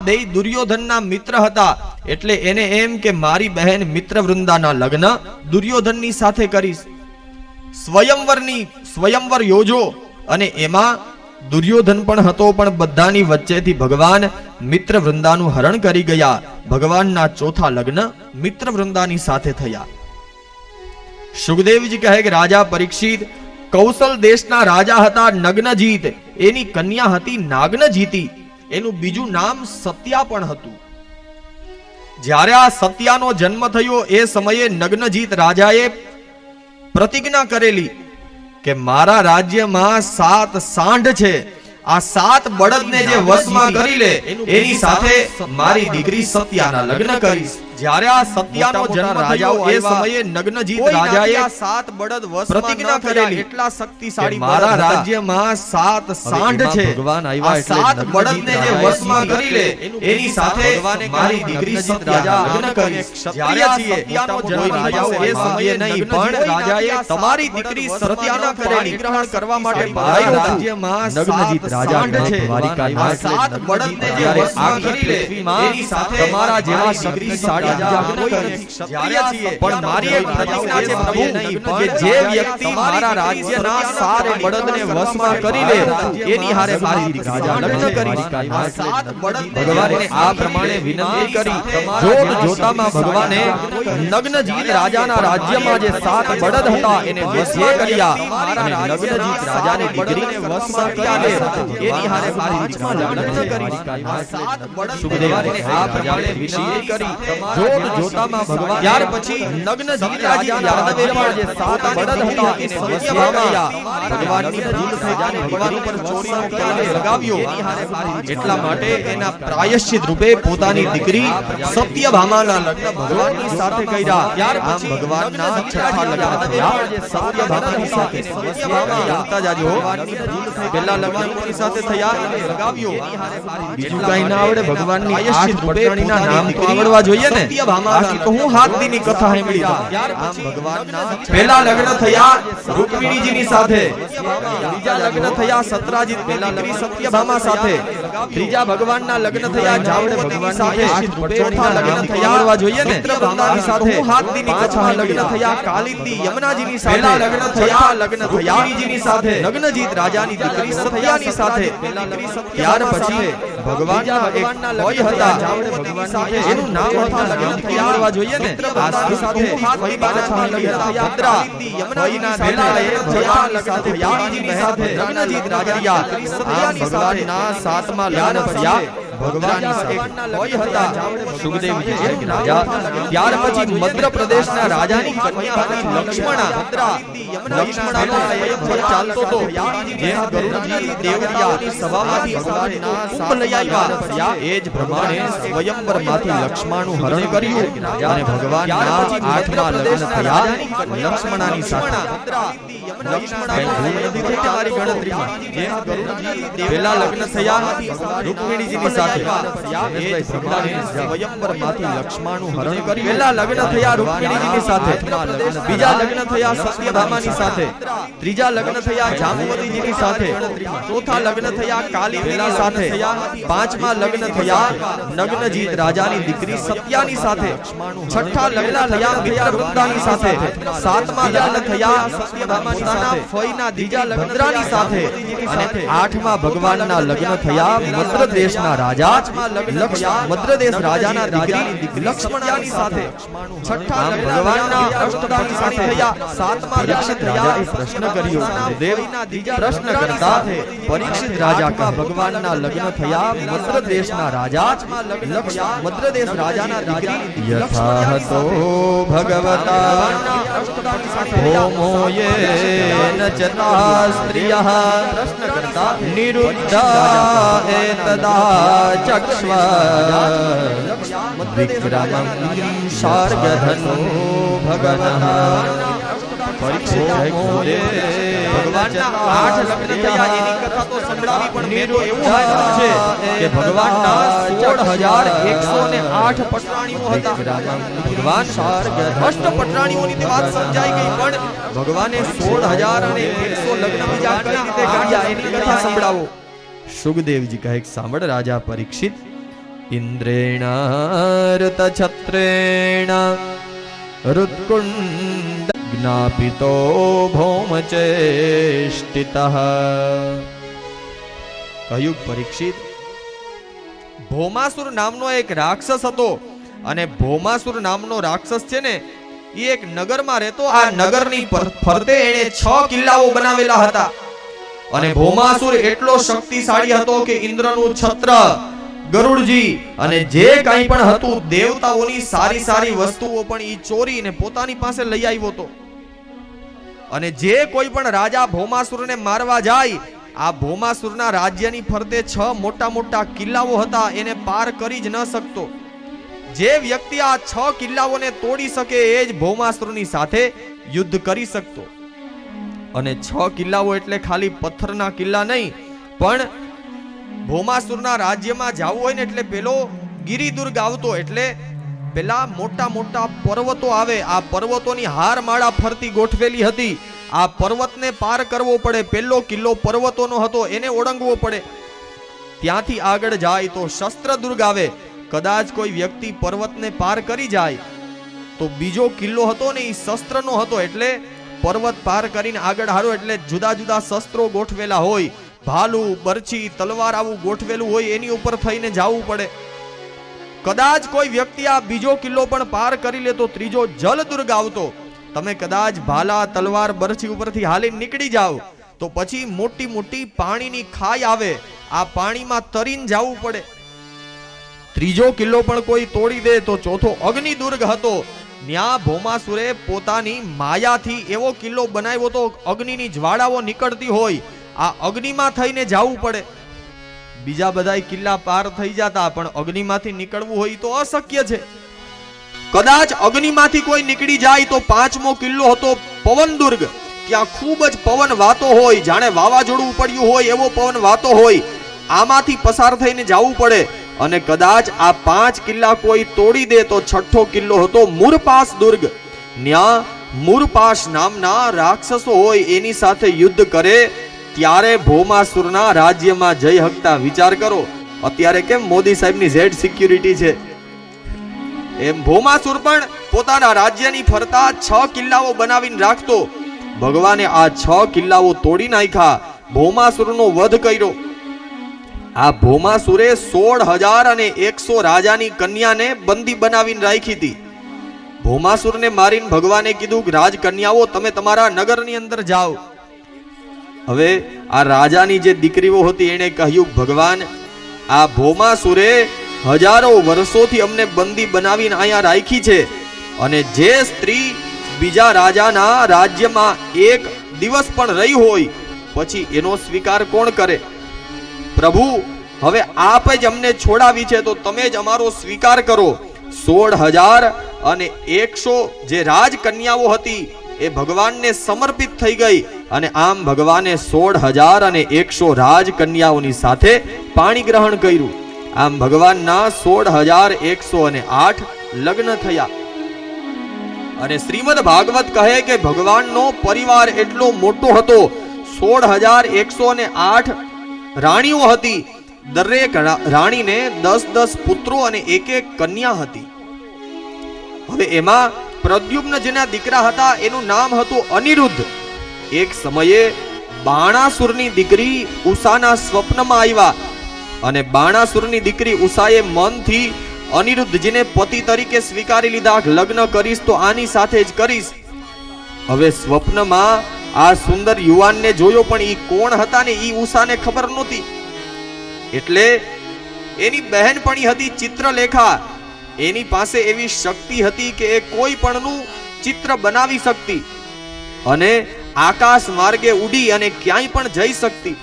બે દુર્યોધનના મિત્ર હતા, એટલે એને એમ કે મારી બહેન મિત્રવૃંદાના લગ્ન દુર્યોધનની સાથે કરીશ. સ્વયંવર યોજો અને એમાં દુર્યોધન પણ હતો, પણ બધાની વચ્ચેથી ભગવાન મિત્રવૃંદાનું હરણ કરી ગયા. ભગવાનના ચોથા લગ્ન મિત્રવૃંદાની સાથે થયા. સુખદેવજી કહે કે રાજા પરીક્ષિત, કૌશલ દેશના રાજા હતા નગ્નજીત, એની કન્યા હતી નાગ્નજીતી, એનું બીજું નામ સત્યા પણ હતું. જ્યારે આ સત્યાનો જન્મ થયો એ સમયે નગ્નજીત રાજાએ પ્રતિજ્ઞા કરેલી કે મારા રાજ્યમાં 7 સાંઢ છે, આ 7 બળદને જે વશમાં કરી લે એની સાથે મારી દીકરી સત્યાના લગ્ન કરીશ. જ્યારે આ સત્યાનો જન્મ રાજાઓ એ સમયે નગ્નજીત રાજાએ 7 બળદ વશમાં પ્રતિજ્ઞા કરેલી, એટલા શક્તિશાળી મારા રાજ્યમાં 7 સાંઢ છે, ભગવાન આવ્યા એટલે 7 બળદને જે વશમાં કરી લે એની સાથે મારી દીકરી સત્યાના લગ્ન કરીશ. જ્યારે સત્યાનો જન્મ રાજાઓ એ સમયે નહીં, પણ રાજાએ તમારી દીકરી સત્યાના કરેલી ગ્રહણ કરવા માટે મારા રાજ્યમાં નગ્નજીત રાજા છે, દ્વારિકાના 7 બળદને જે વશમાં કરી લે એની સાથે તમારા જેવા શક્તિશાળી પણ મારી એક પ્રતિજ્ઞા છે પ્રભુ કે જે વ્યક્તિ મારા રાજ્યના 7 બળદને વશમાં કરી લે એની હારે મારી દીકરી લગ્ન કરી. 7 બળદ ભગવાને આ પ્રમાણે વિનંતી કરી. જોત જોતામાં ભગવાને નગ્નજીત રાજાના રાજ્યમાં જે 7 બળદ હતા એને વશમાં કર્યા અને નગ્નજીત રાજાની દીકરીને વશમાં કર્યા એની હારે મારી દીકરી લગ્ન કરી. સુખદેવને આ પ્રમાણે વિનંતી કરી. જોત જોતામાં ભગવાન ત્યાર પછી નગ્નજીત રાજાના રાજ્યમાં જે 7 બળદ હતા એને વશમાં કર્યા. ભગવાનની ભૂલ થઈ જાને ભગવાન ઉપર ચોરીનો કેસ લગાવ્યો, એટલા માટે એના પ્રાયશ્ચિત રૂપે પોતાની દીકરી સત્યભામાના લગ્ન ભગવાનની સાથે કર્યા. ત્યાર પછી ભગવાનના છઠ્ઠા લગ્ન થયા જે સત્યભામાની સાથે. જાણતા જાજો પહેલા લગ્ન કોની સાથે થયા લગાવ્યો, બીજું કઈ ના આવડે ભગવાનની આઠ પટરાણીના નામ તો આવડવા જોઈએ ને. બાકી તો હું હાથ દીની કથા સાંભળી. પહેલા લગ્ન થયા રૂકમિણીજીની સાથે, બીજા લગ્ન થયા સત્રાજીત પહેલા લગ્ન સત્યભામા સાથે, ત્રીજા ભગવાનના લગ્ન થયા જાવડે ભગવાન સાથે, ચોથા લગ્ન થયા જોઈએ ને મિત્રવૃંદાની સાથે, હું હાથ દીની કથા લગ્ન થયા કાલિંદી યમુનાજીની સાથે, પહેલા લગ્ન થયા રૂકમિણીજીની સાથે, નગ્નજીત રાજાની દીકરી સત્યાની સાથે. ત્યાર પછી ભગવાનના કોઈ હતા જાવડે ભગવાન સાથે, એનું નામ હતા લગ્ન થયા જોઈએ ને આ સાથે ફરી પાછા લગ્ન થયા ભદ્રા યમુનાજીના પહેલા થયા લગ્ન થયા સાથે નગ્નજીત રાજા સત્યાની સાથેના 7મા લગ્ન થયા ભગવાનની સાથે કોઈ હતા સુખદેવજી રાજા. ત્યાર પછી મધ્ર પ્રદેશના રાજાની કન્યા હતી લક્ષ્મણા. લક્ષ્મણાનો સ્વયંવર ચાલતો તો જેમ ગરુડજી દેવતાઓની સભામાંથી ભગવાનના કુંભ લઈ આવ્યા એ જ પ્રમાણે સ્વયંવરમાંથી લક્ષ્મણનું હરણ કર્યું અને ભગવાનના 8મા લગ્ન થયા લક્ષ્મણાની સાથે. પહેલા લગ્ન થયા રૂકમિણીજીની સાથે, સ્વયંવરમાંથી લક્ષ્મણનું હરણ કર્યું. પહેલા લગ્ન થયા રૂકમિણીજીની સાથે, બીજા લગ્ન થયા સત્યભામાની સાથે, ત્રીજા લગ્ન થયા જાંબુવતીજીની સાથે, ચોથા લગ્ન થયા કાલિંદીની સાથે, પાંચમા લગ્ન થયા નગ્નજીત રાજાની દીકરી સત્યાની સાથે, છઠ્ઠા લગ્ન થયા મિત્રવૃંદાની સાથે, સાતમા લગ્ન થયા સત્યભામાના ફઈના બીજા લગ્નની સાથે અને આઠમા ભગવાનના લગ્ન થયા મદ્ર દેશના રાજા મદ્રદેશ રાજાના દીકરી લક્ષ્મણાની સાથે, છઠ્ઠા ભગવાનના અષ્ટદાની સાથે થયા, સાતમા પરીક્ષિત રાજાએ પ્રશ્ન કર્યો. દેવના બીજા પ્રશ્ન કરતા પરીક્ષિત રાજા કા ભગવાનના લગ્ન થયા મદ્રદેશના રાજા મદ્રદેશ રાજાના દીકરી યથાહતો ભગવતા ભૌમોયેન ચતા સ્ત્રિયઃ. પ્રશ્ન કરતા નિરુદ્ધા એતદા ચક્ષ્વ વિક્રમં શાર્ગધનો ભગવનઃ. પરીક્ષિત ભગવાનના 8 લગ્ન થયા એની કથા તો સંભળાવી, પણ મેં તો એવું સાંભળ્યું છે કે ભગવાનના 16108 પટરાણીઓ હતા. ભગવાન અષ્ટ પટરાણીઓની વાત સમજાઈ ગઈ, પણ ભગવાને 16100 લગ્ન બીજા કઈ રીતે કર્યા એની કથા સંભળાવો. સુખદેવજી કહે સાંભળ રાજા પરીક્ષિત, ઇન્દ્રેણારત છત્રેણ રુત્કુંડ જ્ઞાપિતો ભૌમચેષ્ટિતઃ. કહ્યું પરીક્ષિત, ભૌમાસુર નામનો એક રાક્ષસ હતો, અને ભૌમાસુર નામનો રાક્ષસ છે ને એ એક નગરમાં રહેતો. આ નગરની ફરતે એણે 6 કિલ્લાઓ બનાવેલા હતા, અને ભૌમાસુર એટલો શક્તિશાળી હતો કે ઇન્દ્રનું છત્ર, ગરુડજી અને જે કંઈ પણ હતું દેવતાઓની સારી સારી વસ્તુઓ પણ ઈ ચોરીને પોતાની પાસે લઈ આવ્યો હતો. અને જે કોઈ પણ રાજા ભૌમાસુરને મારવા જાય, આ ભૌમાસુરના રાજ્યની ફરતે 6 મોટા મોટા કિલ્લાઓ હતા, એને પાર કરી જ ન શકતો. જે વ્યક્તિ આ 6 કિલ્લાઓને તોડી શકે એ જ ભૌમાસુરની સાથે યુદ્ધ કરી શકતો. અને 6 કિલ્લાઓ એટલે ખાલી પથ્થરના કિલ્લા નહીં, પણ ભૌમાસુરના રાજ્યમાં જવું હોય ને એટલે પેલો ગિરિદુર્ગ આવતો, એટલે પેલા મોટા મોટા પર્વતો આવે. આ પર્વતોની હારમાળા ફરતી ગોઠવેલી હતી. આ પર્વતને પાર કરવો પડે. પેલો કિલ્લો પર્વતોનો હતો, એને ઓળંગવો પડે. ત્યાંથી આગળ જાય તો શસ્ત્રદુર્ગ આવે. કદાચ કોઈ વ્યક્તિ પર્વતને પાર કરી જાય તો બીજો કિલ્લો હતો ને એ શસ્ત્રનો હતો, એટલે પર્વત પાર કરીને આગળ હારો એટલે જુદા જુદા શસ્ત્રો ગોઠવેલા હોય, ભાલું, બરછી, તલવાર આવું ગોઠવેલું હોય, એની ઉપર થઈને જવું પડે. કદાચ કોઈ વ્યક્તિ આ બીજો કિલ્લો પણ પાર કરી લે તો ત્રીજો જલદુર્ગ આવતો. તમે કદાચ ભાલા, તલવાર, બરછી ઉપરથી હાલીને નીકળી જાવ તો પછી મોટી મોટી પાણીની ખાઈ આવે, આ પાણીમાં તરીને જવું પડે. ત્રીજો કિલ્લો પણ કોઈ તોડી દે તો ચોથો અગ્નિદુર્ગ હતો. ન્યા ભૌમાસુરે પોતાની માયાથી એવો કિલ્લો બનાવ્યો તો અગ્નિની જ્વાળાઓ નીકળતી હોય, આ અગ્નિમાં થઈને જવું પડે. બીજા બધા કિલ્લા પાર થઈ જતા, પણ અગ્નિમાંથી નીકળવું હોય તો અશક્ય છે. કદાચ અગ્નિમાંથી કોઈ નીકળી જાય તો 5મો કિલ્લો હતો પવનદુર્ગ. ત્યાં ખૂબ જ પવન વાતો હોય, જાણે વાવાઝોડું પડ્યું હોય એવો પવન વાતો હોય, આમાંથી પસાર થઈને જવું પડે. અને કદાચ આ 5 કિલ્લા કોઈ તોડી દે તો 6થો કિલ્લો હતો મૂરપાસ દુર્ગ. ન્યા મૂરપાસ નામના રાક્ષસો હોય, એની સાથે યુદ્ધ કરે ત્યારે ભૌમાસુરના રાજ્યમાં જઈ હકતા. વિચાર કરો, અત્યારે કેમ મોદી સાહેબની ઝેડ સિક્યુરિટી છે, એમ ભૌમાસુર પણ પોતાના રાજ્યની ફરતા 6 કિલ્લાઓ બનાવીને રાખતો. ભગવાને આ 6 કિલ્લાઓ તોડી નાખ્યા, ભૌમાસુરનો વધ કર્યો. આ ભૌમાસુરે 16,100 રાજાની કન્યાને બંદી બનાવીને રાખી હતી. ભૌમાસુરને મારીને ભગવાને કીધું કે રાજકન્યાઓ તમે તમારા નગરની અંદર જાઓ. હવે આ રાજાની જે દીકરીઓ હતી એને કહ્યું, ભગવાન આ ભૌમાસુરે હજારો વર્ષોથી અમને બંદી બનાવીને અહીંયા રાખી છે, અને જે સ્ત્રી બીજા રાજાના રાજ્યમાં એક દિવસ પણ રહી હોય પછી એનો સ્વીકાર કોણ કરે? પ્રભુ હવે આપ જ અમને છોડાવી છે તો તમે જ અમારો સ્વીકાર કરો. 16,100 જે રાજકન્યાઓ હતી એ ભગવાનને સમર્પિત થઈ ગઈ, અને આમ ભગવાને 16,100 રાજકન્યાઓની સાથે પાણી ગ્રહણ કર્યું. આમ ભગવાનના 16,108 લગ્ન થયા. અને શ્રીમદ ભાગવત કહે કે ભગવાનનો પરિવાર એટલો મોટો હતો, 16,108 રાણીઓ હતી. દરેક રાણીને 10-10 પુત્રો અને 1-1 કન્યા હતી. હવે એમાં પ્રદ્યુમ્ન જેના દીકરા હતા એનું નામ હતું અનિરુદ્ધ. એક સમયે બાણાસુરની દીકરી ઉષાના સ્વપ્નમાં આવ્યા, અને બાણાસુરની દીકરી ઉષાએ મનથી અનિરુદ્ધજીને પતિ તરીકે સ્વીકારી લીધા. લગ્ન કરીશ તો આની સાથે જ કરીશ. હવે સ્વપ્નમાં આ સુંદર યુવાનને જોયો, પણ ઈ કોણ હતા ને ઈ ઉષાને ખબર નહોતી. એટલે એની બહેનપણી હતી ચિત્રલેખા. એની પાસે એવી શક્તિ હતી કે એ કોઈ પણનું ચિત્ર બનાવી શકતી, અને આકાશ માર્ગે ઉડી અને ક્યાંય પણ જઈ શકતી.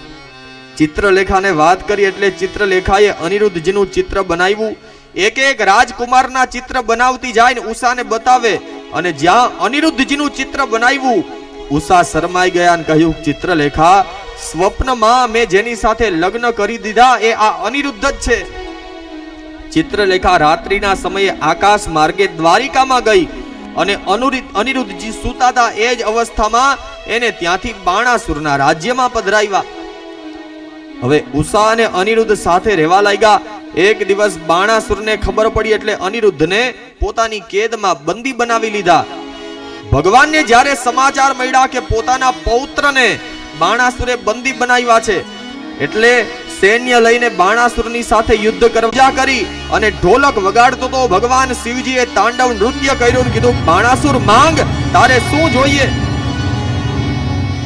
ચિત્રલેખાને વાત કરી એટલે ચિત્રલેખાએ અનિરુદ્ધજીનું ચિત્ર બનાવ્યું. એક એક રાજકુમારના ચિત્ર બનાવતી જાય ને ઉષાને બતાવે, અને જ્યાં અનિરુદ્ધજીનું ચિત્ર બનાવ્યું ઉષા શરમાઈ ગયા અને કહ્યું, ચિત્રલેખા સ્વપ્નમાં મેં જેની સાથે લગ્ન કરી દીધા એ આ અનિરુદ્ધ જ છે. ચિત્રલેખા રાત્રિના સમયે આકાશ માર્ગે દ્વારિકામાં ગઈ, અને અનિરુદ્ધજી સૂતા હતા એ જ અવસ્થામાં એને ત્યાંથી બાણાસુરના રાજ્યમાં પધરાવ્યા. હવે ઉષા અને અનિરુદ્ધ સાથે રહેવા લાગ્યા. એક દિવસ બાણાસુરને ખબર પડી એટલે અનિરુદ્ધને પોતાની કેદમાં બંદી બનાવી લીધા. ભગવાનને જ્યારે સમાચાર મળ્યા કે પોતાના પૌત્રને બાણાસુરે બંદી બનાવ્યા છે એટલે સૈન્ય લઈને બાણાસુરની સાથે યુદ્ધ કરવા કરી અને ઢોલક વગાડતો તો ભગવાન શિવજીએ તાંડવ નૃત્ય કર્યું, કીધું બાણાસુર માંગ, તારે શું જોઈએ?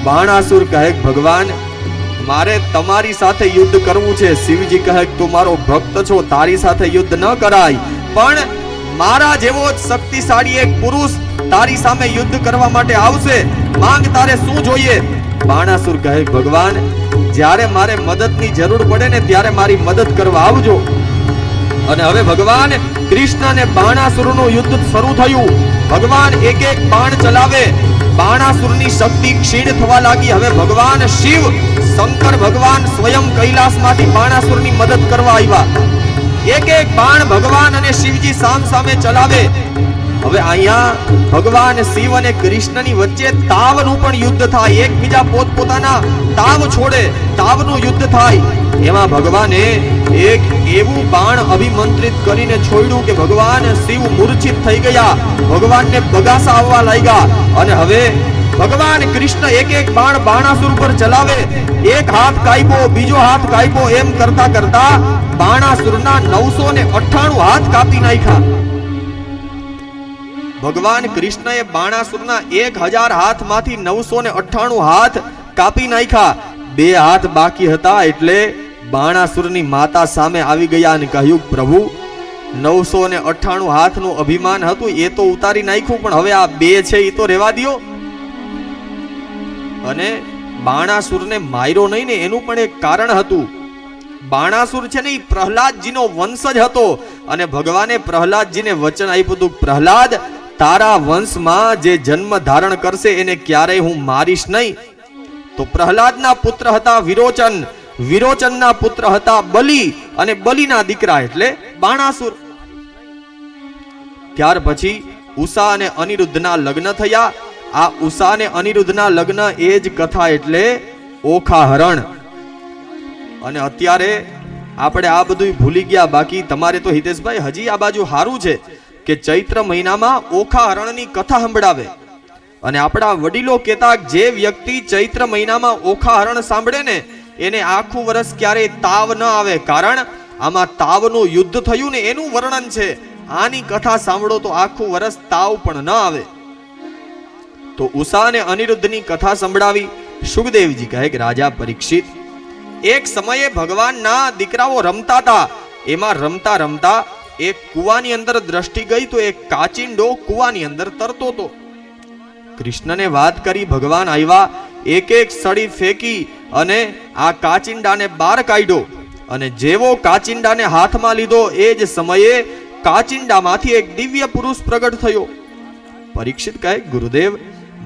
બાણાસુર કહે ભગવાન મારે તમારી સાથે યુદ્ધ કરવું છે. શિવજી કહે તું મારો ભક્ત છો, તારી સાથે યુદ્ધ ન કરાય, પણ મારા જેવો જ શક્તિશાળી એક પુરુષ તારી સામે યુદ્ધ કરવા માટે આવશે, માંગ તારે શું જોઈએ? બાણાસુર કહે ભગવાન જ્યારે મારે મદદની જરૂર પડે ને ત્યારે મારી મદદ કરવા આવજો. અને હવે ભગવાન કૃષ્ણ અને બાણાસુરનું યુદ્ધ શરૂ થયું. ભગવાન એક એક બાણ ચલાવે, બાણાસુરની શક્તિ ક્ષીણ થવા લાગી. હવે ભગવાન શિવ શંકર ભગવાન સ્વયં કૈલાસમાંથી બાણાસુરની મદદ કરવા આવ્યા. એક એક બાણ ભગવાન અને શિવજી સામ સામે ચલાવે. હવે અહીંયા ભગવાન શિવ અને કૃષ્ણની વચ્ચે તાવનું પણ યુદ્ધ થાય. એકબીજા પોતપોતાના તાવ છોડે, તાવનું યુદ્ધ થાય. એમાં ભગવાને એક એવું બાણ અભિમંત્રિત કરીને છોડ્યું કે ભગવાન શિવ મૂર્છિત થઈ ગયા, ભગવાનને બગાસા આવવા લાગ્યા. અને હવે ભગવાન કૃષ્ણ એક એક બાણ બાણાસુર પર ચલાવે. એક હાથ કાપ્યો, બીજો હાથ કાપ્યો, એમ કરતા કરતા બાણાસુરના 998 હાથ કાપી નાખ્યા. ભગવાન કૃષ્ણએ બાણાસુરના 1000 હાથમાંથી 998 હાથ કાપી નાખ્યા. 2 હાથ બાકી હતા એટલે બાણાસુરની માતા સામે આવી ગયા અને કહ્યું પ્રભુ 998 હાથનું અભિમાન હતું એ તો ઉતારી નાખ્યું, પણ હવે આ 2 છે એ તો રહેવા દો. અને બાણાસુરને માર્યો નહીં ને એનું પણ એક કારણ હતું. બાણાસુર છે ને એ પ્રહલાદજીનો વંશજ હતો અને ભગવાને પ્રહલાદજીને વચન આપ્યું હતું પ્રહલાદ તારા વંશમાં જે જન્મ ધારણ કરશે એને ક્યારેય હું મારીશ નહીં. તો પ્રહલાદના પુત્ર હતા વિરોચન, વિરોચનના પુત્ર હતા બલિ અને બલિના દીકરા એટલે બાણાસુર. ત્યાર પછી ઉષા અને અનિરુદ્ધના લગ્ન થયા. આ ઉષા અને અનિરુદ્ધના લગ્ન એ જ કથા એટલે ઓખાહરણ. અને અત્યારે આપણે આ બધું ભૂલી ગયા, બાકી તમારે તો હિતેશભાઈ હજી આ બાજુ સારું છે કે ચૈત્ર મહિનામાં ઓખાહરણની કથા સંભળાવે. અને આપણા વડીલો કહેતા જે વ્યક્તિ ચૈત્ર મહિનામાં ઓખાહરણ સાંભળે ને એને આખું વર્ષ ક્યારેય તાવ ન આવે, કારણ આમાં તાવનું યુદ્ધ થયું ને એનું વર્ણન છે. આની કથા સાંભળો તો આખું વર્ષ તાવ પણ ન આવે. તો ઉષા અને અનિરુદ્ધની કથા સંભળાવી. સુખદેવજી કહે કે રાજા પરીક્ષિત એક સમયે ભગવાનના દીકરાઓ રમતા હતા. એમાં રમતા રમતા એક કુવાની અંદર દ્રષ્ટિ ગઈ તો એક કાચિંડો કુવાની અંદર તરતો હતો. કૃષ્ણને વાત કરી, ભગવાન આવ્યા, એક એક સળી ફેંકી અને આ કાચિંડાને બહાર કાઢ્યો. અને જેવો કાચિંડાને હાથમાં લીધો એ જ સમયે કાચિંડામાંથી એક દિવ્ય પુરુષ પ્રગટ થયો. પરીક્ષિત કહે ગુરુદેવ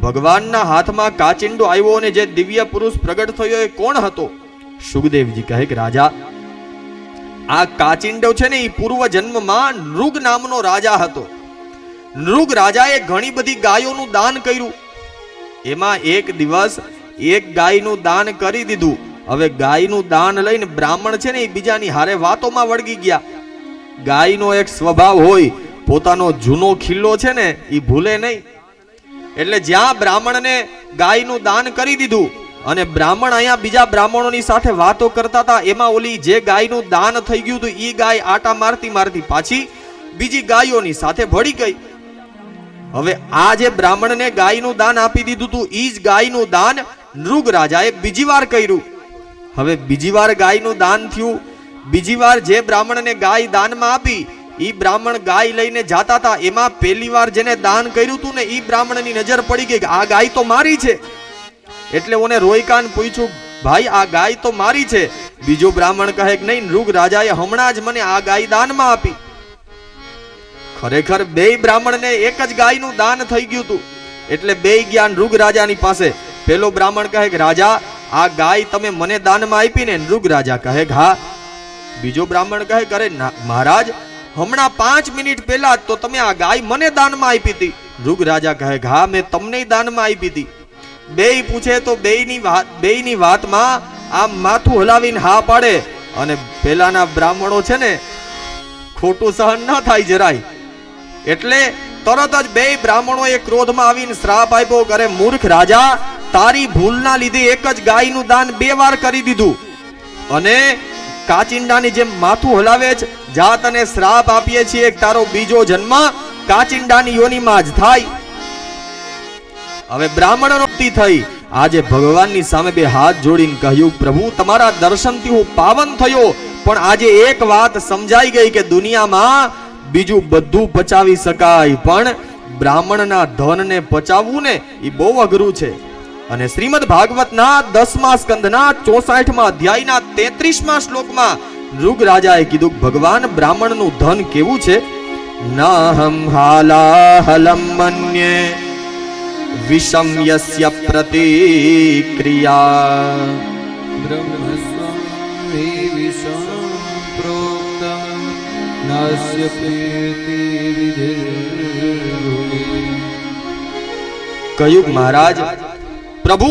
ભગવાનના હાથમાં કાચિંડો આવ્યો અને જે દિવ્ય પુરુષ પ્રગટ થયો એ કોણ હતો? સુખદેવજી કહે કે રાજા આ કાચિંડો છે ને એ પૂર્વ જન્મમાં નૃગ નામનો રાજા હતો. નૃગ રાજાએ ઘણી બધી ગાયોનું દાન કર્યું. એમાં એક દિવસ એક ગાયનું દાન કરી દીધું. હવે ગાયનું દાન લઈને બ્રાહ્મણ છે ને એ બીજાની હારે વાતોમાં વળગી ગયા. ગાયનો એક સ્વભાવ હોય, પોતાનો જૂનો ખિલ્લો છે ને એ ભૂલે નહીં. એટલે જ્યાં બ્રાહ્મણને ગાયનું દાન કરી દીધું અને બ્રાહ્મણ અહીંયા બીજા બ્રાહ્મણોની સાથે વાતો કરતા હતા, એમાં ઓલી જે ગાયનું દાન થઈ ગયું હતું એ ગાય આટા મારતી મારતી પાછી બીજી ગાયોની સાથે ભળી ગઈ. હવે આ જે બ્રાહ્મણને ગાયનું દાન આપી દીધું હતું એ જ ગાયનું દાન નૃગ રાજાએ બીજી વાર કર્યું. હવે બીજી વાર ગાયનું દાન થયું. બીજી વાર જે બ્રાહ્મણને ગાય દાનમાં આપી એ બ્રાહ્મણ ગાય લઈને જાતા હતા. એમાં પહેલી વાર જેને દાન કર્યું હતું ને એ બ્રાહ્મણની નજર પડી ગઈ કે આ ગાય તો મારી છે. એટલે ઓને રોયકાન પૂછ્યું ભાઈ આ ગાય તો મારી છે. બીજો બ્રાહ્મણ કહે કે નહીં, નૃગ રાજાએ હમણાં જ મને આ ગાય દાનમાં આપી. ખરેખર બે બ્રાહ્મણને એક જ ગાયનું દાન થઈ ગયું હતું. એટલે બે ગયા નૃગ રાજાની પાસે. પેલો બ્રાહ્મણ કહે કે રાજા આ ગાય તમે મને દાનમાં આપી ને? નૃગ રાજા કહે કે હા. બીજો બ્રાહ્મણ કહે કે અરે મહારાજ હમણાં 5 મિનિટ પહેલા તો તમે આ ગાય મને દાનમાં આપી હતી. નૃગ રાજા કહે કે હા મેં તમને દાનમાં આપી હતી. બેય પૂછે તો બેયની વાતમાં આમ માથું હલાવીને હા પાડે. અને પેલાના બ્રાહ્મણો છે ને ખોટું સહન ન થાય જરાય. એટલે તરત જ બે બ્રાહ્મણોએ ક્રોધમાં આવીને શ્રાપ આપ્યો, કરે મૂર્ખ રાજા, તારી ભૂલના લીધે એક જ ગાયનું દાન 2 વાર કરી દીધું અને કાચિંડાની જેમ માથું હલાવે છે. જા તને શ્રાપ આપીએ છીએ કે તારો બીજો જન્મ કાચિંડાની યોનિમાં જ થાય. હવે બ્રાહ્મણનો થઈ આજે ભગવાનની સામે 2 હાથ જોડીને કહ્યું, પ્રભુ તમારા દર્શનથી હું પાવન થયો, પણ આજે એક વાત સમજાઈ ગઈ કે દુનિયામાં બીજું બધું પચાવી શકાય, પણ બ્રાહ્મણના ધનને પચાવવું ને એ બહુ અઘરું છે. અને શ્રીમદ ભાગવતના 10મા સ્કંદના 64મા અધ્યાયના 33મા શ્લોકમાં નૃગ રાજાએ કીધું, ભગવાન બ્રાહ્મણનું ધન કેવું છે. નાહમ હાલાહલમ મન્યે વિષમ યસ્ય પ્રતિક્રિયા બ્રહ્મસ્વં હિ વિષમ પ્રોક્તમ નાસ્ય પ્રીતિ વિધિર્ભુવિ. કહ્યું મહારાજ, પ્રભુ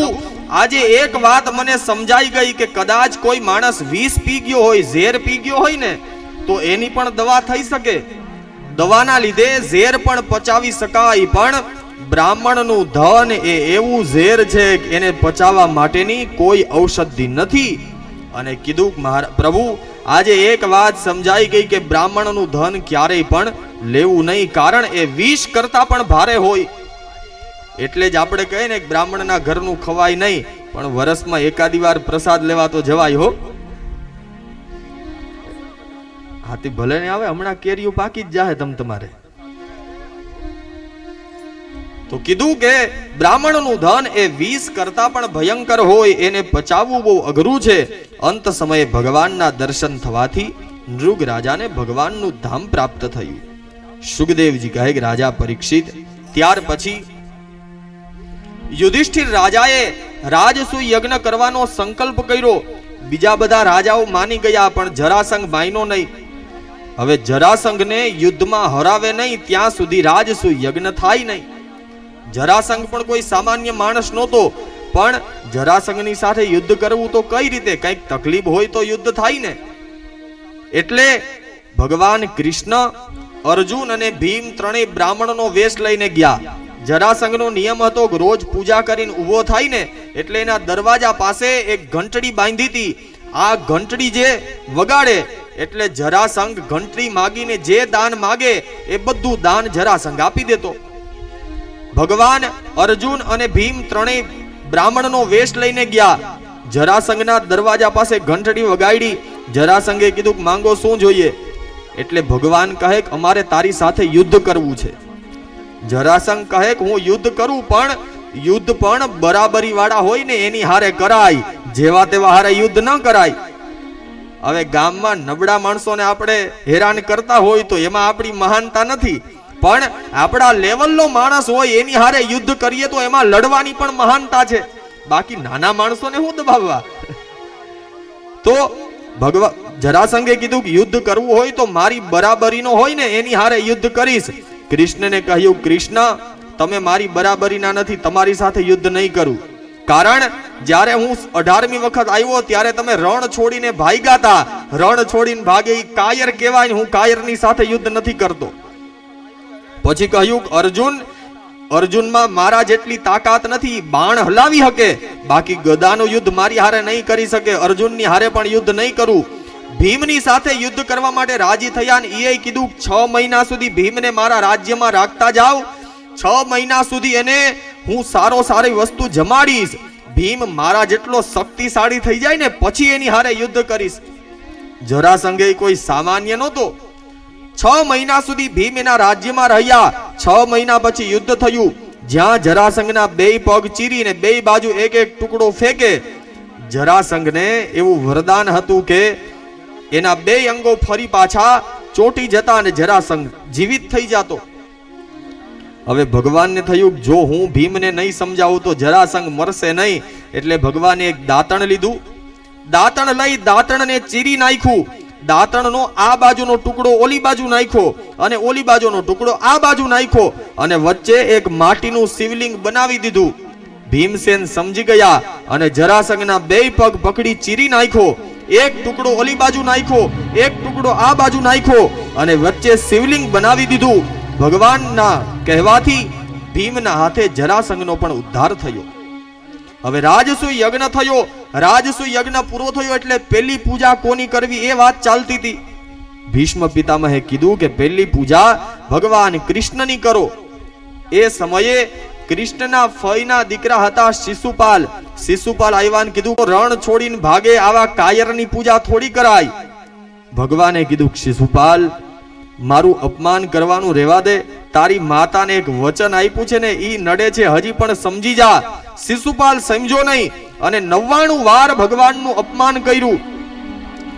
આજે એક વાત મને સમજાઈ ગઈ કે કદાચ કોઈ માણસ વિષ પી ગયો હોય, ઝેર પી ગયો હોય ને તો એની પણ દવા થઈ શકે. દવાના લીધે ઝેર પણ પચાવી શકાય, પણ બ્રાહ્મણનું ધન એ એવું ઝેર છે કે એને પચાવવા માટેની કોઈ ઔષધિ નથી. અને કીધું પ્રભુ આજે એક વાત સમજાઈ ગઈ કે બ્રાહ્મણનું ધન ક્યારેય પણ લેવું નહીં, કારણ એ વિષ કરતા પણ ભારે હોય. એટલે જ આપણે કહીએ ને બ્રાહ્મણના ઘરનું ખવાય નહીં, પણ વર્ષમાં એકાદી વાર પ્રસાદ લેવા તો જવાય હો. હાથી ભલે ને આવે, હમણાં કેરીઓ પાકી જ જાહે તમારે. તો કીધું કે બ્રાહ્મણનું ધન એ વિષ કરતા પણ ભયંકર હોય, એને પચાવવું બહુ અઘરું છે. અંત સમયે ભગવાનના દર્શન થવાથી નૃગ રાજાને ભગવાનનું ધામ પ્રાપ્ત થયું. સુખદેવજી કહે કે રાજા પરીક્ષિત, ત્યાર પછી યુધિષ્ઠિર રાજાએ રાજસૂય યજ્ઞ કરવાનો સંકલ્પ કર્યો. બીજા બધા રાજાઓ માની ગયા, પણ જરાસંઘ માન્યો નહીં. હવે જરાસંઘને યુદ્ધમાં હરાવે નહીં ત્યાં સુધી રાજસૂય યજ્ઞ થાય નહીં. જરાસંઘ પણ કોઈ સામાન્ય માણસ નહોતો, પણ જરાસંઘની સાથે યુદ્ધ કરવું તો કઈ રીતે, કંઈક તકલીફ હોય તો યુદ્ધ થાય ને. એટલે ભગવાન કૃષ્ણ, અર્જુન અને ભીમ ત્રણેય બ્રાહ્મણનો વેશ લઈને ગયા. જરાસંઘનો નિયમ હતો કે રોજ પૂજા કરીને ઊભો થાય ને એટલે એના દરવાજા પાસે એક ઘંટડી બાંધી હતી. આ ઘંટડી જે વગાડે એટલે જરાસંઘ ઘંટડી માગીને જે દાન માગે એ બધું દાન જરાસંઘ આપી દેતો. ભગવાન અર્જુન અને ભીમ ત્રણેય બ્રાહ્મણનો વેશ લઈને ગયા. જરાસંઘના દરવાજા પાસે ઘંટડી વગાડી. જરાસંઘે કીધું કે માંગો શું જોઈએ. એટલે ભગવાન કહે કે અમારે તારી સાથે યુદ્ધ કરવું છે. જરાસંઘ કહે કે હું યુદ્ધ કરું, પણ યુદ્ધ પણ બરાબરી વાળા હોય ને એની હારે કરાય, જેવા તેવા હારે યુદ્ધ ન કરાય. હવે ગામમાં નબળા માણસોને આપણે હેરાન કરતા હોય તો એમાં આપણી મહાનતા નથી, પણ આપણા લેવલનો માણસ હોય એની હારે યુદ્ધ કરીએ તો એમાં લડવાની પણ મહાનતા છે. બાકી નાના માણસોને હું દબાવવા. તો ભગવાન જરાસંઘે કીધું કે યુદ્ધ કરવું હોય તો મારી બરાબરીનો હોય ને એની હારે યુદ્ધ કરીશ. કૃષ્ણને કહ્યું, કૃષ્ણ તમે મારી બરાબરીના નથી, તમારી સાથે યુદ્ધ નહીં કરું. કારણ જ્યારે હું 18મી વખત આવ્યો ત્યારે તમે રણ છોડીને ભાગ્યા હતા. રણ છોડીને ભાગે કાયર કહેવાય, હું કાયરની સાથે યુદ્ધ નથી કરતો. પછી કહ્યું, અર્જુનમાં મારા જેટલી તાકાત નથી, બાણ હલાવી શકે, બાકી ગદાનું યુદ્ધ મારી હારે નહીં કરી શકે. અર્જુનની હારે પણ યુદ્ધ નહીં કરું. ભીમની સાથે યુદ્ધ કરવા માટે રાજી થયા ને એ કીધું 6 મહિના સુધી ભીમને મારા રાજ્યમાં રાખતા જાવ. 6 મહિના સુધી એને હું સારી વસ્તુ જમાડીશ. ભીમ મારા જેટલો શક્તિશાળી થઈ જાય ને પછી એની હારે યુદ્ધ કરીશ. જરાસંઘે કોઈ સામાન્ય નહોતો. 6 મહિના સુધી ભીમ એના રાજ્યમાં રહ્યા. 6 મહિના પછી યુદ્ધ થયું, જ્યાં જરાસંઘના 2 પગ ચીરીને 2 બાજુ એક એક ટુકડો ફેંકે. જરાસંઘને એવું વરદાન હતું કે એના 2 અંગો ફરી પાછા ચોટી જતા અને જરાસંઘ જીવિત થઈ જતો. હવે ભગવાનને થયું જો હું ભીમને નહીં સમજાવું તો જરાસંઘ મરશે નહીં. એટલે ભગવાને એક દાંતણ લીધું. દાંતણ લઈ દાંતણને ચીરી નાખ્યું. દાંતણનો આ બાજુનો ટુકડો ઓલી બાજુ નાખ્યો અને ઓલી બાજુનો ટુકડો આ બાજુ નાખ્યો અને વચ્ચે એક માટીનું શિવલિંગ બનાવી દીધું. ભીમસેન સમજી ગયા અને જરાસંઘના 2 પગ પકડી ચીરી નાખ્યો. એક ટુકડો ઓલી બાજુ નાખ્યો, એક ટુકડો આ બાજુ નાખ્યો અને વચ્ચે શિવલિંગ બનાવી દીધું. ભગવાનના કહેવાથી ભીમના હાથે જરાસંઘનો પણ ઉદ્ધાર થયો. હવે રાજસૂય યજ્ઞ થયો. રાજસૂય યજ્ઞ પૂરો થયો એટલે પહેલી પૂજા કોની કરવી એ વાત ચાલતી હતી. ભીષ્મ પિતામહે કીધું કે પહેલી પૂજા ભગવાન કૃષ્ણની કરો. એ સમયે કૃષ્ણના ફઈના દીકરા હતા શિશુપાલ. શિશુપાલ આવ્યા ને કીધું રણ છોડીને ભાગે આવા કાયરની પૂજા થોડી કરાય. ભગવાને કીધું શિશુપાલ, મારું અપમાન કરવાનું રહેવા દે. તારી માતાને એક વચન આપ્યું છે ને ઈ નડે છે, હજી પણ સમજી જા. શિશુપાલ સમજો નહીં અને 99 વાર ભગવાનનું અપમાન કર્યું.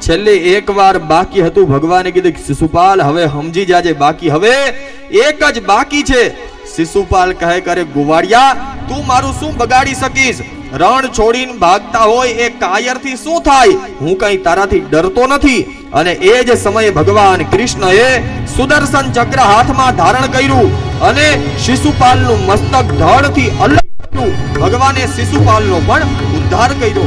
છેલ્લે એક વાર બાકી હતું. ભગવાને કીધું શિશુપાલ હવે સમજી જાજે, બાકી હવે એક જ બાકી છે. શિશુપાલ કહે કરે ગોવાળિયા, તું મારું શું બગાડી શકીશ? રણ છોડીને ભાગતા હોય એ કાયરથી શું થાય? હું કઈ તારાથી ડરતો નથી. અને એ જ સમયે ભગવાન કૃષ્ણએ સુદર્શન ચક્ર હાથમાં ધારણ કર્યું અને શિશુપાલનું મસ્તક ધડથી અલગ કર્યું. ભગવાને શિશુપાલનો પણ ઉદ્ધાર કર્યો.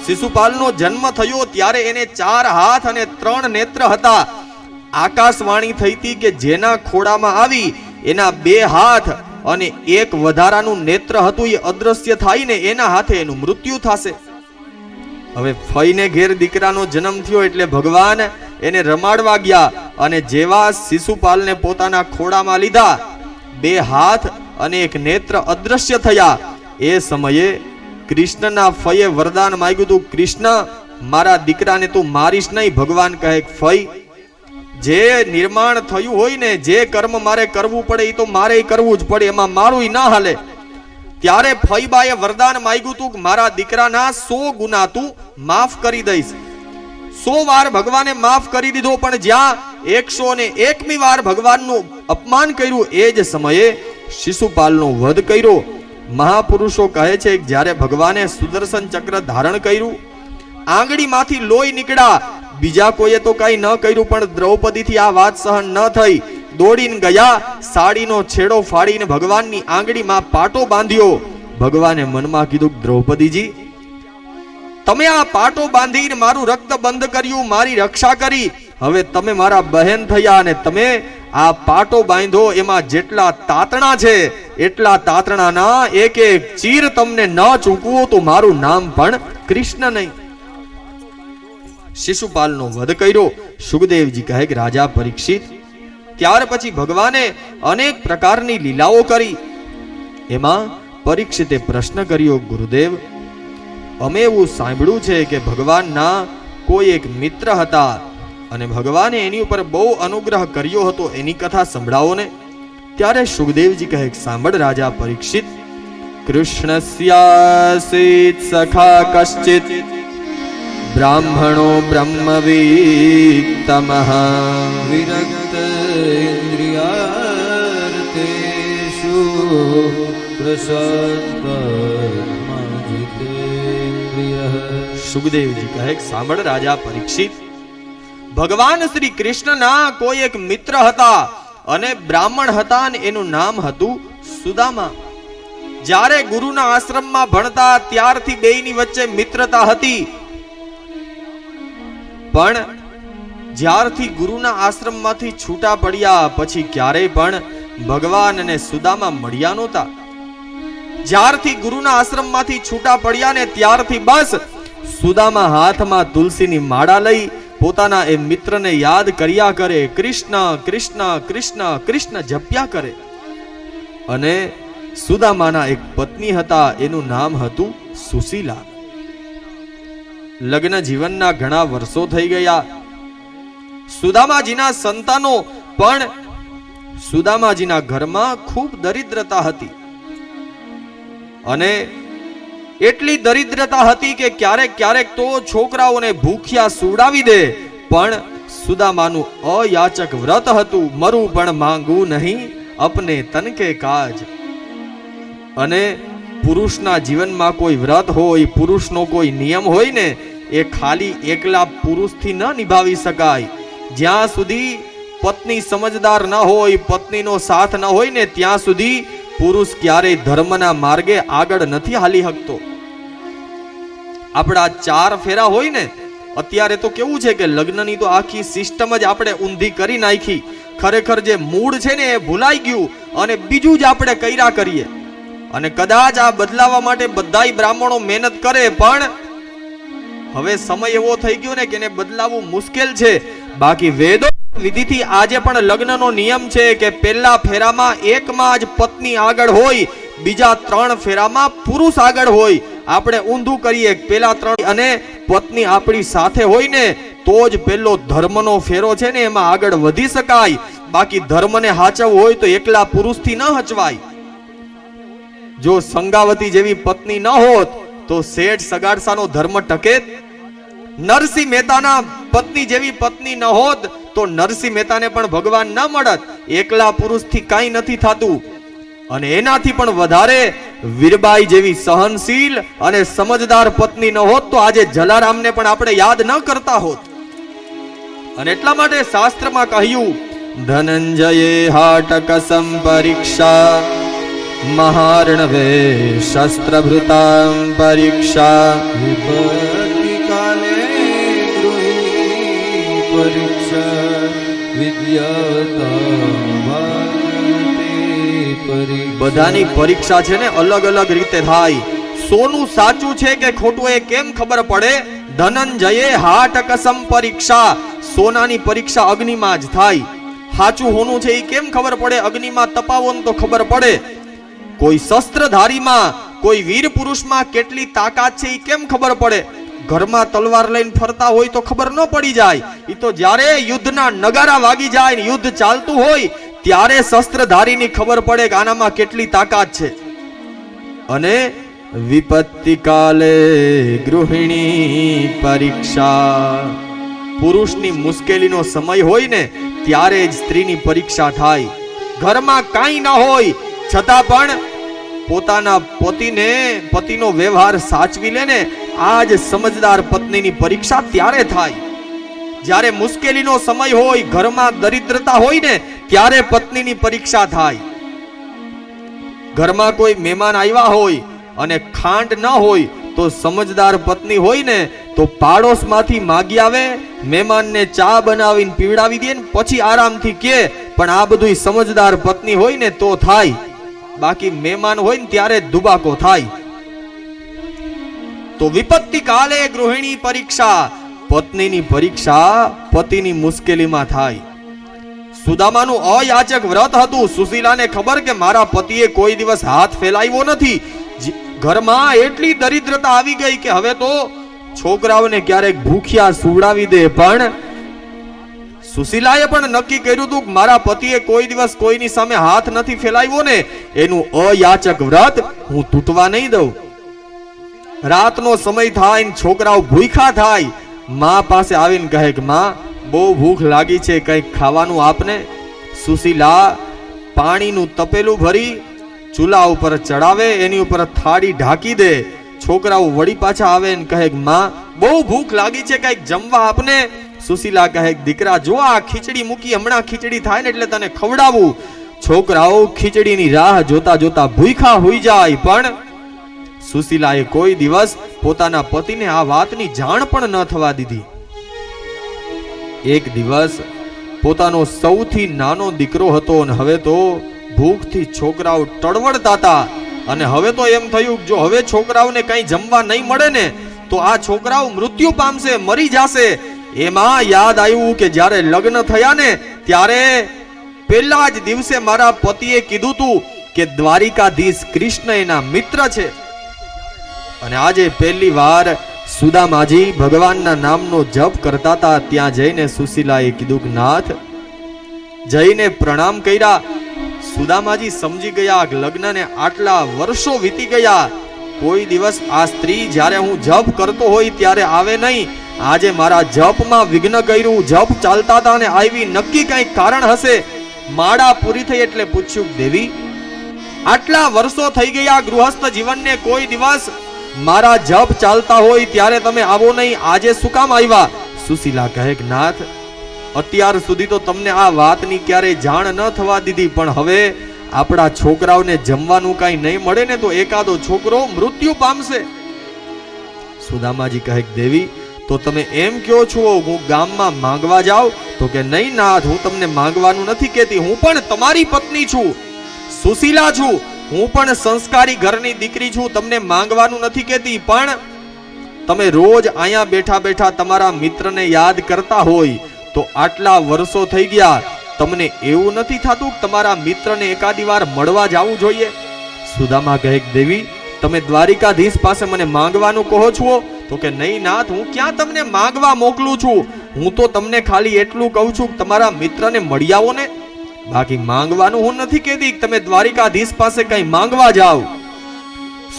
શિશુપાલનો જન્મ થયો ત્યારે એને 4 હાથ અને 3 નેત્ર હતા. આકાશવાણી થઈ હતી કે જેના ખોડામાં આવી એના 2 હાથ અને 1 વધારાનું નેત્ર હતું એ અદ્રશ્ય થાય ને એના હાથે એનું મૃત્યુ થશે. હવે ફઈને ઘેર દીકરાનો જન્મ થયો એટલે ભગવાન એને રમાડવા ગયા અને જેવા શિશુપાલને પોતાના ખોડામાં લીધા, 2 હાથ અને 1 નેત્ર અદ્રશ્ય થયા. એ સમયે કૃષ્ણના ફઈએ વરદાન માંગ્યું હતું, કૃષ્ણ મારા દીકરાને તું મારીશ નહીં. ભગવાન કહે ફઈ, જે નિર્માણ થયું હોય ને જે કર્મ મારે કરવું પડે એ તો મારે કરવું જ પડે, એમાં મારું ના હાલે. ત્યારે ફઈબાએ વરદાન માંગ્યું હતું કે મારા દીકરાના 100 ગુના તું માફ કરી દઈશ. 100 વાર ભગવાને માફ કરી દીધો, પણ જ્યાં 101મી વાર ભગવાનનું અપમાન કર્યું એ જ સમયે શિશુપાલનો વધ કર્યો. મહાપુરુષો કહે છે કે જ્યારે ભગવાને સુદર્શન ચક્ર ધારણ કર્યું, આંગળીમાંથી લોહી નીકળ્યા. બીજા કોઈએ તો કઈ ન કર્યું, પણ દ્રૌપદીથી આ વાત સહન ન થઈ. દોડીને ગયા, સાડીનો છેડો ફાડીને ભગવાનની આંગળીમાં પાટો બાંધ્યો. ભગવાને મનમાં કીધું, દ્રૌપદીજી તમે આ પાટો બાંધીને મારું રક્ત બંધ કર્યું, મારી રક્ષા કરી. હવે તમે મારા બહેન થયા અને તમે આ પાટો બાંધો, એમાં જેટલા તાતણા છે એટલા તાતણાના એક એક ચીર તમને ન ચૂકવું તો મારું નામ પણ કૃષ્ણ નહીં. શિશુપાલનો વધ કર્યો. સુખદેવજી કહે કે રાજા પરીક્ષિત, ત્યાર પછી ભગવાને અનેક પ્રકારની લીલાઓ કરી. એમાં પરીક્ષિતે પ્રશ્ન કર્યો, ગુરુદેવ અમે એવું સાંભળ્યું છે કે ભગવાનના કોઈ એક મિત્ર હતા અને ભગવાને એની ઉપર બહુ અનુગ્રહ કર્યો હતો, એની કથા સંભળાવો ને. ત્યારે સુખદેવજી કહે સાંભળ રાજા પરીક્ષિત, કૃષ્ણસ્યાસીત સખા કશ્ચિત બ્રાહ્મણો બ્રહ્મવિત્તમઃ વિરક્ત ઇન્દ્રિયાર્થેષુ પ્રસન્નમજિતેન્દ્રિયઃ. સુખદેવજી કહે સાંભળ રાજા પરીક્ષિત, ભગવાન શ્રી કૃષ્ણના કોઈ એક મિત્ર હતા અને બ્રાહ્મણ હતા અને એનું નામ હતું સુદામા. જ્યારે ગુરુના આશ્રમમાં ભણતા ત્યારથી બેયની વચ્ચે મિત્રતા હતી, પણ જ્યારથી ગુરુના આશ્રમમાંથી છૂટા પડ્યા પછી ક્યારેય પણ ભગવાન અને સુદામા મળ્યા નહોતા. જ્યારથી ગુરુના આશ્રમમાંથી છૂટા પડ્યા ને ત્યારથી બસ સુદામા હાથમાં તુલસીની માળા લઈ પોતાના એ મિત્રને યાદ કર્યા કરે, કૃષ્ણ કૃષ્ણ કૃષ્ણ કૃષ્ણ જપ્યા કરે. અને સુદામાના એક પત્ની હતા, એનું નામ હતું સુશીલા. લગ્ન જીવનના ઘણા વર્ષો થઈ ગયા. સુદામાજીના સંતાનો, પણ સુદામાજીના ઘરમાં ખૂબ દરિદ્રતા હતી અને એટલી દરિદ્રતા હતી કે ક્યારેક ક્યારેક તો છોકરાઓને ભૂખ્યા સુડાવી દે. પણ સુદામાનું અયાચક વ્રત હતું, મરું પણ માંગવું નહીં અપને તન કે કાજ. અને પુરુષના જીવનમાં કોઈ વ્રત હોય, પુરુષનો કોઈ નિયમ હોય ને, એ ખાલી એકલા પુરુષથી ન નિભાવી શકાય. જ્યાં સુધી પત્ની સમજદાર ન હોય, પત્નીનો સાથ ન હોય ને, ત્યાં સુધી પુરુષ ક્યારેય ધર્મના માર્ગે આગળ નથી હાલી શકતો. આપણા 4 ફેરા હોય ને, અત્યારે તો કેવું છે કે લગ્નની તો આખી સિસ્ટમ જ આપણે ઊંધી કરી નાખી. ખરેખર જે મૂળ છે ને એ ભૂલાઈ ગયું અને બીજું જ આપણે કર્યા કરીએ. અને કદાચ આ બદલાવા માટે બધાય બ્રાહ્મણો મહેનત કરે, પણ હવે સમય એવો થઈ ગયો ને કે એને બદલાવવું મુશ્કેલ છે. બાકી વેદો વિધિથી આજે પણ લગ્નનો નિયમ છે કે પહેલા ફેરામાં એકમાં જ પત્ની આગળ હોય, બીજા 3 ફેરામાં પુરુષ આગળ હોય. આપણે ઊંધું કરીએ, પહેલા 3 અને પત્ની આપણી સાથે હોય ને તો જ પહેલો ધર્મનો ફેરો છે ને એમાં આગળ વધી શકાય. બાકી ધર્મને હાચવવું હોય તો એકલા પુરુષથી ન હચવાય. જો સંગાવતી જેવી પત્ની ન હોત તો શેઠ સગાડસાનો ધર્મ ટકે. નરસિંહ મહેતાના પત્ની જેવી પત્ની ન હોત તો નરસિંહ મહેતાને પણ ભગવાન ન મળત. એકલા પુરુષથી કાંઈ નથી થતું. અને એનાથી પણ વધારે વીરબાઈ જેવી સહનશીલ અને સમજદાર પત્ની ન હોત તો આજે જલારામને પણ આપણે યાદ ન કરતા હોત. અને એટલા માટે શાસ્ત્રમાં કહ્યું, ધનંજયે હાટકસમ પરીક્ષા મહાર્ણવે શસ્ત્રભૃતામ પરીક્ષા વિપત્તિ કાલે ગૃહિણી પરીક્ષા વિદ્યાવતા બધાની પરીક્ષા છે ને અલગ અલગ રીતે થાય. સોનું સાચું છે કે ખોટું એ કેમ ખબર પડે? ધનંજયે હાટકસમ પરીક્ષા, સોનાની પરીક્ષા અગ્નિમાં જ થાય. સાચું હોનું છે એ કેમ ખબર પડે? અગ્નિમાં તપાવો ને તો ખબર પડે. કોઈ શસ્ત્રધારીમાં, કોઈ વીર પુરુષમાં કેટલી તાકાત છે એ કેમ ખબર પડે? ઘરમાં તલવાર લઈને ફરતા હોય તો ખબર ન પડી જાય. એ તો જ્યારે યુદ્ધના નગારા વાગી જાય ને યુદ્ધ ચાલતું હોય ત્યારે શસ્ત્રધારીની ખબર પડે કે આનામાં કેટલી તાકાત છે. અને વિપત્તિ કાલે ગૃહિણી પરીક્ષા, પુરુષની મુશ્કેલીનો સમય હોય ને ત્યારે જ સ્ત્રીની પરીક્ષા થાય. ઘરમાં કાંઈ ન હોય છતાં પણ પોતાના પતિનો વ્યવહાર સાચવી લે ને, આ જ સમજદાર પત્નીની પરીક્ષા ત્યારે થાય. જ્યારે મુશ્કેલીનો સમય હોય, ઘરમાં દરિદ્રતા હોય ને ત્યારે પત્નીની પરીક્ષા થાય. ઘરમાં કોઈ મહેમાન આવ્યા હોય અને ખાંડ ન હોય તો સમજદાર પત્ની હોય ને તો પાડોશમાંથી માગી આવે, મહેમાનને ચા બનાવીને પીવડાવી દે ને પછી આરામથી કે. પણ આ બધું સમજદાર પત્ની હોય ને તો થાય. બાકી મહેમાન હોય ને ત્યારે દુબાકો થાય. તો વિપત્તિ કાલે ગૃહિણી પરીક્ષા, પત્નીની પરીક્ષા પતિની મુશ્કેલીમાં થાય. સુદામાનું અયાચક વ્રત હતું. સુશીલાને ખબર કે મારા પતિએ કોઈ દિવસ હાથ ફેલાવ્યો નથી. ઘરમાં એટલી દરિદ્રતા આવી ગઈ કે હવે તો છોકરાઓને ક્યારેક ભૂખ્યા સુવડાવી દે. પણ સુશીલાએ પણ નક્કી કર્યું હતું કે મારા પતિએ કોઈ દિવસ કોઈની સામે હાથ નથી ફેલાવ્યો ને, એનું અયાચક વ્રત હું તૂટવા નહીં દઉં. રાતનો સમય થાય ને છોકરાઓ ભૂખ્યા થાય, માં પાસે આવીને કહે કે માં બહુ ભૂખ લાગી છે, કંઈક ખાવાનું આપને. સુશીલા પાણીનું તપેલું ભરી ચૂલા ઉપર ચડાવે, એની ઉપર થાળી ઢાંકી દે. છોકરાઓ વળી પાછા આવે ને કહે કે માં બહુ ભૂખ લાગી છે, કંઈક જમવા આપને. સુશીલા કહે દીકરા જો આ ખીચડી મૂકી, હમણાં ખીચડી થાય ને એટલે તને ખવડાવું. છોકરાઓ ખીચડીની રાહ જોતા જોતા ભૂખ્યા હોઈ જાય. પણ સુશીલાએ કોઈ દિવસ પોતાના પતિને આ વાતની જાણ પણ ન થવા દીધી. એક દિવસ પોતાનો સૌથી નાનો દીકરો હતો અને હવે તો ભૂખથી છોકરાઓ ટળવળતા હતા. અને હવે તો એમ થયું જો હવે છોકરાઓને કંઈ જમવા નહીં મળે ને તો આ છોકરાઓ મૃત્યુ પામશે, મરી જશે. એમાં યાદ આવ્યું કે જ્યારે લગ્ન થયા ને ત્યારે પહેલા જ દિવસે મારા પતિએ કીધું તું કે દ્વારિકાધીશ કૃષ્ણ એના મિત્ર છે. અને આજે પહેલી વાર સુદામાજી ભગવાનના નામનો જપ કરતા હતા. ત્યાં જઈને સુશીલાએ કીધું કે નાથ, જઈને પ્રણામ કર્યા. સુદામાજી સમજી ગયા કે લગ્નને આટલા વર્ષો વીતી ગયા, કોઈ દિવસ આ સ્ત્રી જ્યારે હું જપ કરતો હોય ત્યારે આવે નહીં. આજે મારા જપમાં વિઘ્ન કર્યું, જપ ચાલતા હતા અને આવી, નક્કી કંઈક કારણ હશે. માળા પૂરી થઈ એટલે પૂછ્યું દેવી આટલા વર્ષો થઈ ગયા ગૃહસ્થ જીવનને, કોઈ દિવસ મારા જપ ચાલતા હોય ત્યારે તમે આવો નહીં, આજે શું કામ આવ્યા? સુશીલા કહે કે નાથ, અત્યાર સુધી તો તમને આ વાતની ક્યારેય જાણ ન થવા દીધી, પણ હવે આપણા છોકરાઓને જમવાનું કાંઈ નહીં મળે ને તો એકાદો છોકરો મૃત્યુ પામશે. સુદામાજી કહે કે દેવી તો તમે એમ કહો છો હું ગામમાં માંગવા જાઉં? તો કે નહીં નાથ, હું તમને માંગવાનું નથી કહેતી, હું પણ તમારી પત્ની છું, સુશીલા છું, હું પણ સંસ્કારી ઘરની દીકરી છું, તમને માંગવાનું નથી કહેતી. પણ તમે રોજ અહીંયા બેઠા બેઠા તમારા મિત્રને યાદ કરતા હોય તો આટલા વર્ષો થઈ ગયા, તમને એવું નથી થતું કે તમારા મિત્રને એકાદી વાર મળવા જવું જોઈએ? સુદામા કહે કે દેવી તમે દ્વારિકાધીશ પાસે મને માંગવાનું કહો છો? તો કે નહીં નાથ, હું ક્યાં તમને માંગવા મોકલું છું, હું તો તમને ખાલી એટલું કહું છું કે તમારા મિત્રને મળી આવો ને, બાકી માંગવાનું હું નથી કહેતી કે તમે દ્વારિકાધીશ પાસે કઈ માંગવા જાઓ.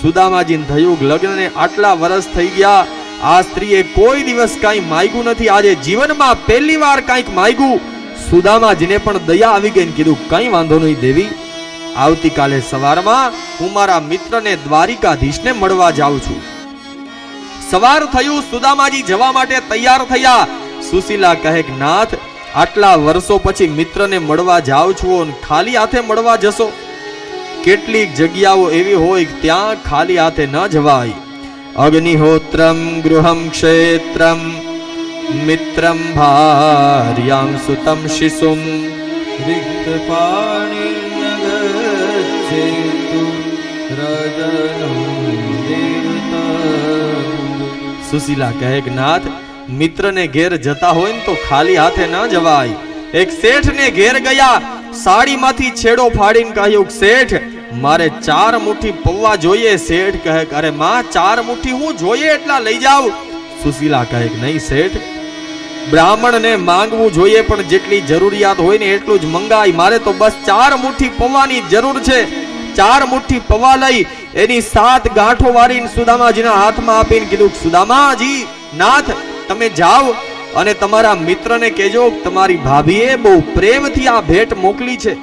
સુદામાજીને થયું લગ્નને આટલા વર્ષ થઈ ગયા, આ સ્ત્રીએ કોઈ દિવસ કઈ માંગ્યું નથી, આજે જીવનમાં પહેલી વાર કંઈક માંગ્યું. સુદામાજીને પણ દયા આવી ગઈ ને કીધું કઈ વાંધો નહીં દેવી, આવતીકાલે સવારમાં હું મારા મિત્રને દ્વારિકાધીશને મળવા જાઉં છું. સવાર થયું, સુદામાજી જવા માટે તૈયાર થયા. સુશીલા કહે કે નાથ, આટલા વર્ષો પછી મિત્રને મળવા જાવ છો અને ખાલી હાથે મળવા જશો? કેટલીક જગ્યાઓ એવી હોય કે ત્યાં ખાલી હાથે ન જવાય. અગ્નિહોત્રમ ગૃહમ ક્ષેત્રમ મિત્રમ ભાર્યામ સુતમ શિશુમ રિક્ત પાણિર્નગચ્છેતુ રજનમ દેવતમ. સુશીલા કહે કે નાથ, મિત્રને ઘેર જતા હોય ને તો ખાલી હાથે ન જવાય. એક શેઠને ઘેર ગયા, સાડીમાંથી છેડો ફાડીને કહ્યું શેઠ મારે 4 મુઠ્ઠી પૌવા જોઈએ. શેઠ કહે અરે માં 4 મુઠ્ઠી હું જોઈએ એટલા લઈ જાવ. સુશીલા કહે કે નહીં શેઠ, બ્રાહ્મણને માંગવું જોઈએ પણ જેટલી જરૂરિયાત હોય ને એટલું જ મંગાય, મારે તો બસ 4 મુઠ્ઠી પૌવાની જરૂર છે. 4 મુઠ્ઠી પૌવા લઈ એની 7 ગાંઠો વાળીને સુદામાજીના હાથમાં આપીને કીધું સુદામાજી નાથ તમે જાઓ અને તમારા મિત્રને કહેજો તમારી ભાભીએ બહુ પ્રેમથી આ ભેટ મોકલી છે.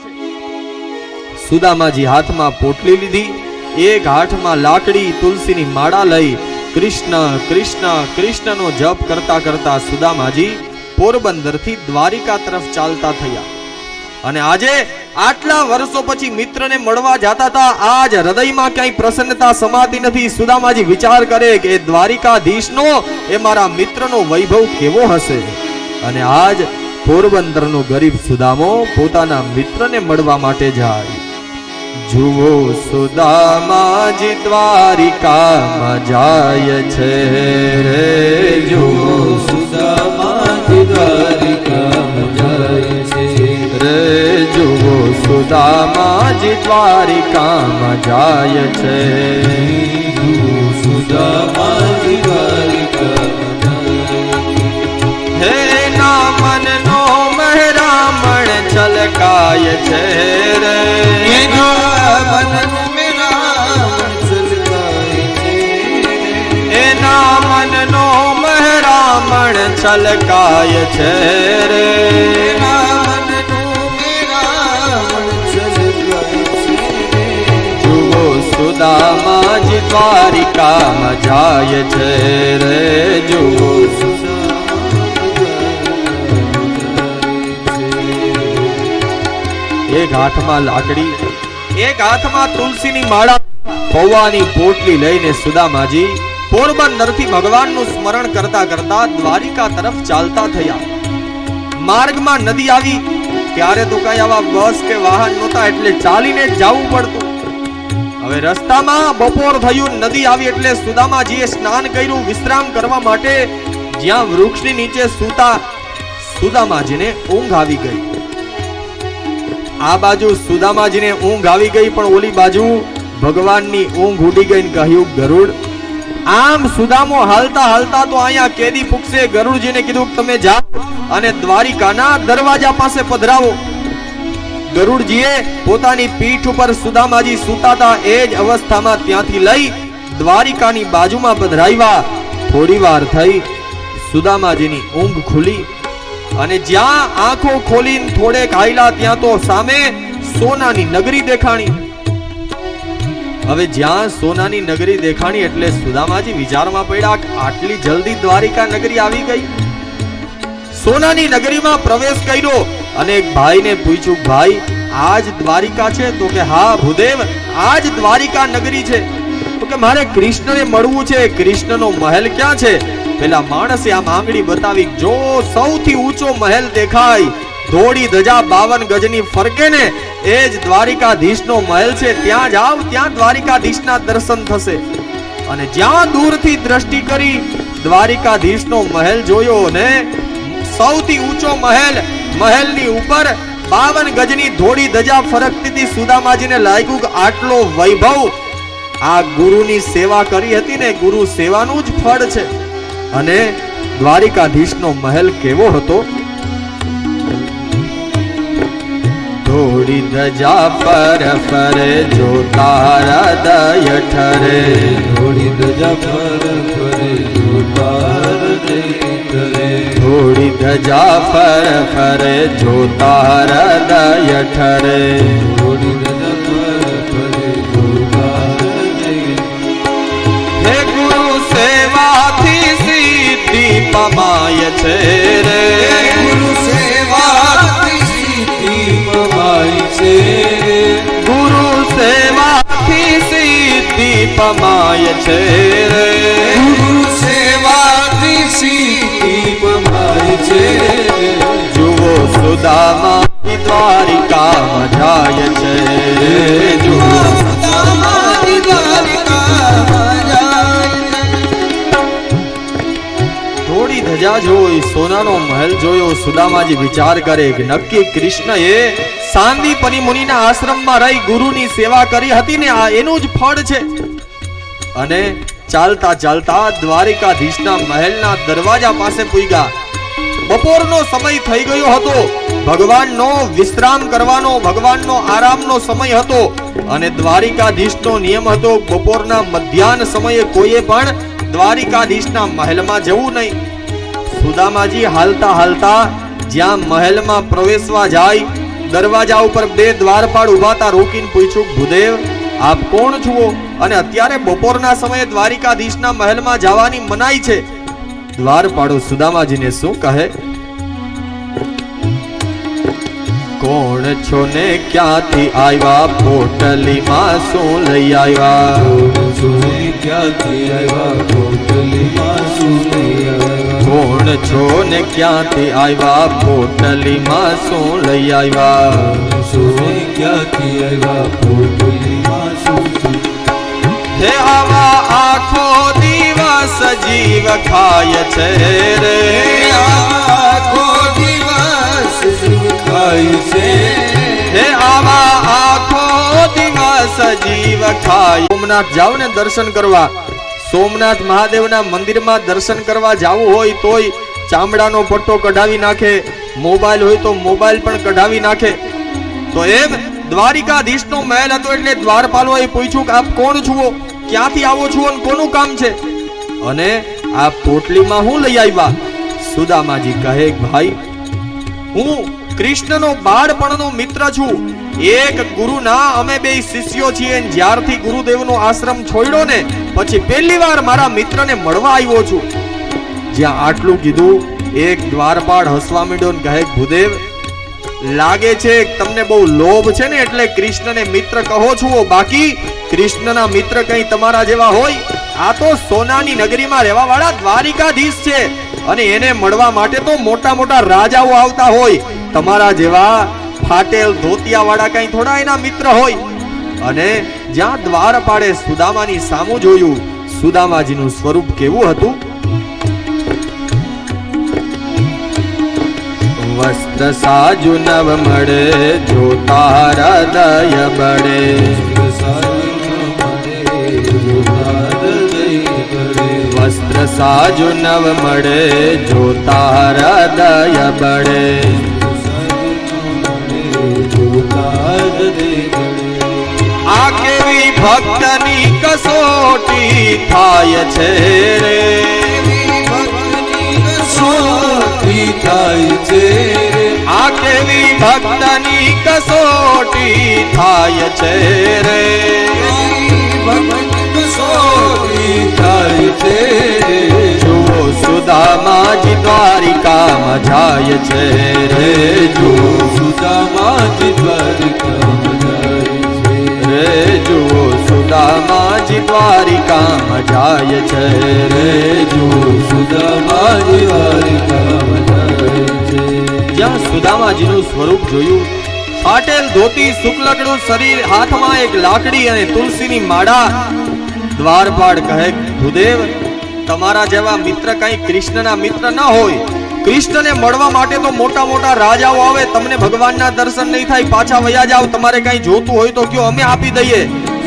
સુદામાજી હાથમાં પોટલી લીધી, એક હાથમાં લાકડી તુલસીની માળા લઈ કૃષ્ણ કૃષ્ણ કૃષ્ણનો જપ કરતા કરતા સુદામાજી પોરબંદરથી દ્વારિકા તરફ ચાલતા થયા. અને આજે આટલા વર્ષો પછી મિત્રને મળવા જતા હતા, આજ હૃદયમાં ક્યાંય પ્રસન્નતા સમાતી નથી. સુદામાજી વિચાર કરે કે દ્વારિકાધીશનો એ મારા મિત્રનો વૈભવ કેવો હશે. અને આજ પોરબંદરનો ગરીબ સુદામો પોતાના મિત્રને મળવા માટે જાય. જુઓ સુદામાજી દ્વારિકામાં જાય છે રે, જુઓ સુદામાજી દ્વારિકામાં જાય છે રે, જુઓ સુદામાજી દ્વારિકામાં જાય છે. સુદામાજી દ્વારિકામાં જાય છે. હે ના મનનો મહેરામણ છલકાય છે રે, એના મનનો મહેરામણ છલકાય છે રે, જુઓ સુદામાજી દ્વારિકામાં જાય છે રે, જુઓ એક હાથમાં લાકડી, એક હાથમાં તુલસીની માળા, પૌવાની પોટલી લઈને સુદામાજી પોરબંદરથી ભગવાનનું સ્મરણ કરતા કરતા દ્વારિકા તરફ ચાલતા થયા. માર્ગમાં નદી આવી, ત્યારે તો કઈ આવા બસ કે વાહન નહોતા એટલે ચાલીને જ જવું પડતું. હવે રસ્તામાં બપોર થયું, નદી આવી એટલે સુદામાજીએ સ્નાન કર્યું. વિશ્રામ કરવા માટે જ્યાં વૃક્ષની નીચે સૂતા સુદામાજીને ઊંઘ આવી ગઈ. આ બાજુ સુદામાજીને ઊંઘ આવી ગઈ પણ ઓલી બાજુ ભગવાનની ઊંઘ ઉડી ગઈ ને કહ્યું ગરુડ. આમ સુદામો હાલતા હાલતા તો અહીંયા કેદી પૂછશે. ગરુડજીને કીધું તમે જાઓ અને દ્વારિકાના દરવાજા પાસે પધરાવો. ગરુડજીએ પોતાની પીઠ ઉપર સુદામાજી સૂતા હતા એ જ અવસ્થામાં ત્યાંથી લઈ દ્વારિકાની બાજુમાં પધરાવ્યા. થોડી વાર થઈ, સુદામાજીની ઊંઘ ખુલી અને જ્યાં આંખો ખોલીને થોડેક હાલ્યા ત્યાં તો સામે સોનાની નગરી દેખાણી. હવે જ્યાં સોનાની નગરી દેખાણી એટલે સુદામાજી વિચારમાં પડ્યા કે આટલી જલ્દી દ્વારિકા નગરી આવી ગઈ. સોનાની નગરીમાં પ્રવેશ કર્યો અને એક ભાઈને પૂછ્યું ભાઈ આજ દ્વારિકા છે? તો કે હા ભૂદેવ આજ દ્વારિકા નગરી છે. તો કે મારે કૃષ્ણને મળવું છે, કૃષ્ણનો મહેલ ક્યાં છે? પેલા માણસે આમ આંગળી બતાવી, જો સૌથી ઊંચો મહેલ દેખાય, ધોળી ધજા 52 ગજની ફરકે ને, એ જ દ્વારિકાધીશનો મહેલ છે. ત્યાં જાવ, ત્યાં દ્વારિકાધીશના દર્શન થશે. અને જ્યાં દૂરથી દ્રષ્ટિ કરી દ્વારિકાધીશનો મહેલ જોયો ને, સૌથી ઊંચો મહેલ, મહેલની ઉપર 52 ગજની ધોળી ધજા ફરકતી હતી. સુદામાજીને લાગ્યું કે આટલો વૈભવ આ ગુરુની સેવા કરી હતી ને, ગુરુ સેવાનું જ ફળ છે. અને દ્વારિકાધીશનો મહેલ કેવો હતો? ધોળી ધજા પર ફરે, જો તારા દય ઠરે. ધોળી ધજા પર ફરે, જો તારા દય ઠરે. ધોળી ધજા પર ફરે, જો તારા દય ઠરે. ધોળી ધજા પર ફરે, જો તારા દય. હે ગુરુ સેવાથી સિદ્ધિ પમાય છે રે. ગુરુ સેવાથી સિદ્ધિ પમાય છે. ગુરુ સેવાથી સિદ્ધિ પમાય છે રે. ગુરુ સેવાથી સિદ્ધિ પમાય છે. જુઓ સુદામા દ્વારિકામાં જાય છે. જુઓ સુદામાની દ્વારિકામાં જાય છે. થોડી ધજા જોઈ, સોનાનો મહેલ જોયો. સુદામાજી વિચાર કરે કે નક્કી કૃષ્ણએ સાંદીપની મુનિના આશ્રમમાં રહી ગુરુની સેવા કરી હતી ને, આ એનું જ ફળ છે. અને ચાલતા ચાલતા દ્વારિકાધીશના મહેલના દરવાજા પાસે પૂગ્યા. બપોરનો સમય થઈ ગયો હતો. ભગવાનનો વિશ્રામ કરવાનો, ભગવાનનો આરામનો સમય હતો. અને દ્વારિકાધીશનો નિયમ હતો, બપોરના મધ્યાહન સમયે કોઈએ પણ દ્વારિકાધીશના મહેલમાં જવું નહીં. સુદામાજી હાલતા હાલતા જ્યાં મહેલમાં પ્રવેશવા જાય, દરવાજા ઉપર 2 દ્વારપાળ ઉભા હતા. રોકીને પૂછ્યું, ભૂદેવ આપ કોણ છો? અને અત્યારે બપોરના સમયે દ્વારિકાધીશના મહેલમાં જવાની મનાઈ છે. દ્વારપાળો સુદામાજીને શું કહે? કોણ છો ને ક્યાંથી આવ્યા? પોટલીમાં શું લઈ આવ્યા? કોણ છો ને ક્યાંથી આવ્યા? પોટલીમાં શું લઈ આવ્યા? કોણ છો ને ક્યાંથી આવ્યા? પોટલીમાં શું લઈ આવ્યા? કોણ છો ને ક્યાંથી આવ્યા? પોટલીમાં શું? હે આવા આખો દિવસ જીવ ખાય છે રે. આખો દિવસ જીવ ખાય છે. હે આવા આખો દિવસ જીવ ખાય. સોમનાથ જાવ ને દર્શન કરવા, સોમનાથ મહાદેવના મંદિરમાં દર્શન કરવા જાવું હોય તોય ચામડાનો પટ્ટો કઢાવી નાખે, મોબાઈલ હોય તો મોબાઈલ પણ કઢાવી નાખે. તો એમ દ્વારિકાધીશનો મહેલ હતો એટલે દ્વારપાલોએ પૂછ્યું કે આપ કોણ છો, ક્યાંથી આવો છો અને કોનું કામ છે? અને આ પોટલીમાં હું લઈ આવ્યા? સુદામાજી કહે, ભાઈ હું કૃષ્ણનો બાળપણનો મિત્ર છું. એક ગુરુના અમે 2 શિષ્યો છીએ. જ્યારથી ગુરુદેવનો આશ્રમ છોડ્યો ને પછી પહેલી વાર મારા મિત્રને મળવા આવ્યો છું. જ્યાં આટલું કીધું, એક દ્વારપાળ હસવા માંડ્યો ને કહે, ભૂદેવ લાગે છે તમને બહુ લોભ છે ને એટલે કૃષ્ણને મિત્ર કહો છો. બાકી કૃષ્ણના મિત્ર કઈ તમારા જેવા હોય? આ તો સોનાની નગરીમાં રહેવા વાળા દ્વારિકાધીશ છે. અને એને મળવા માટે તો મોટા મોટા રાજાઓ આવતા હોય. તમારા જેવા ફાટેલ ધોતિયા વાળા કઈ થોડા એના મિત્ર હોય. અને જ્યાં દ્વારપાળે સુદામાની સામું જોયું, સુદામાજીનું સ્વરૂપ કેવું હતું? વસ્ત્ર સાજુ નવ મળે, જો તારા દય બળે. વસ્ત્ર સાજુ નવ મળે, જો તારા દય બળે. આ કેવી ભક્તની કસોટી થાય છે રે. થાય છે. આ કેવી ભક્તની કસોટી થાય છે રે. થાય છે. જુઓ સુદામાજી દ્વારિકામાં જાય છે રે. જુઓ સુદામાજી દ્વારિકામાં જાય છે રે. જુઓ સુદામાજી દ્વારિકામાં જાય છે રે જો સુદામાજી દ્વારિકામાં જાય છે. જ્યાં સુદામાજીનું સ્વરૂપ જોયું, ફાટેલ ધોતી, શુક્લકડું શરીર, હાથમાં એક લાકડી અને તુલસીની માળા. દ્વારપાળ કહે, ભૂદેવ, તમારા જેવા મિત્ર કઈ કૃષ્ણના મિત્ર ન હોય. કૃષ્ણને મળવા માટે તો મોટા મોટા રાજાઓ આવે, તમને ભગવાનના દર્શન નહીં થાય, પાછા વયા જાવ. તમારે કઈ જોતું હોય તો કયો, અમે આપી દઈએ.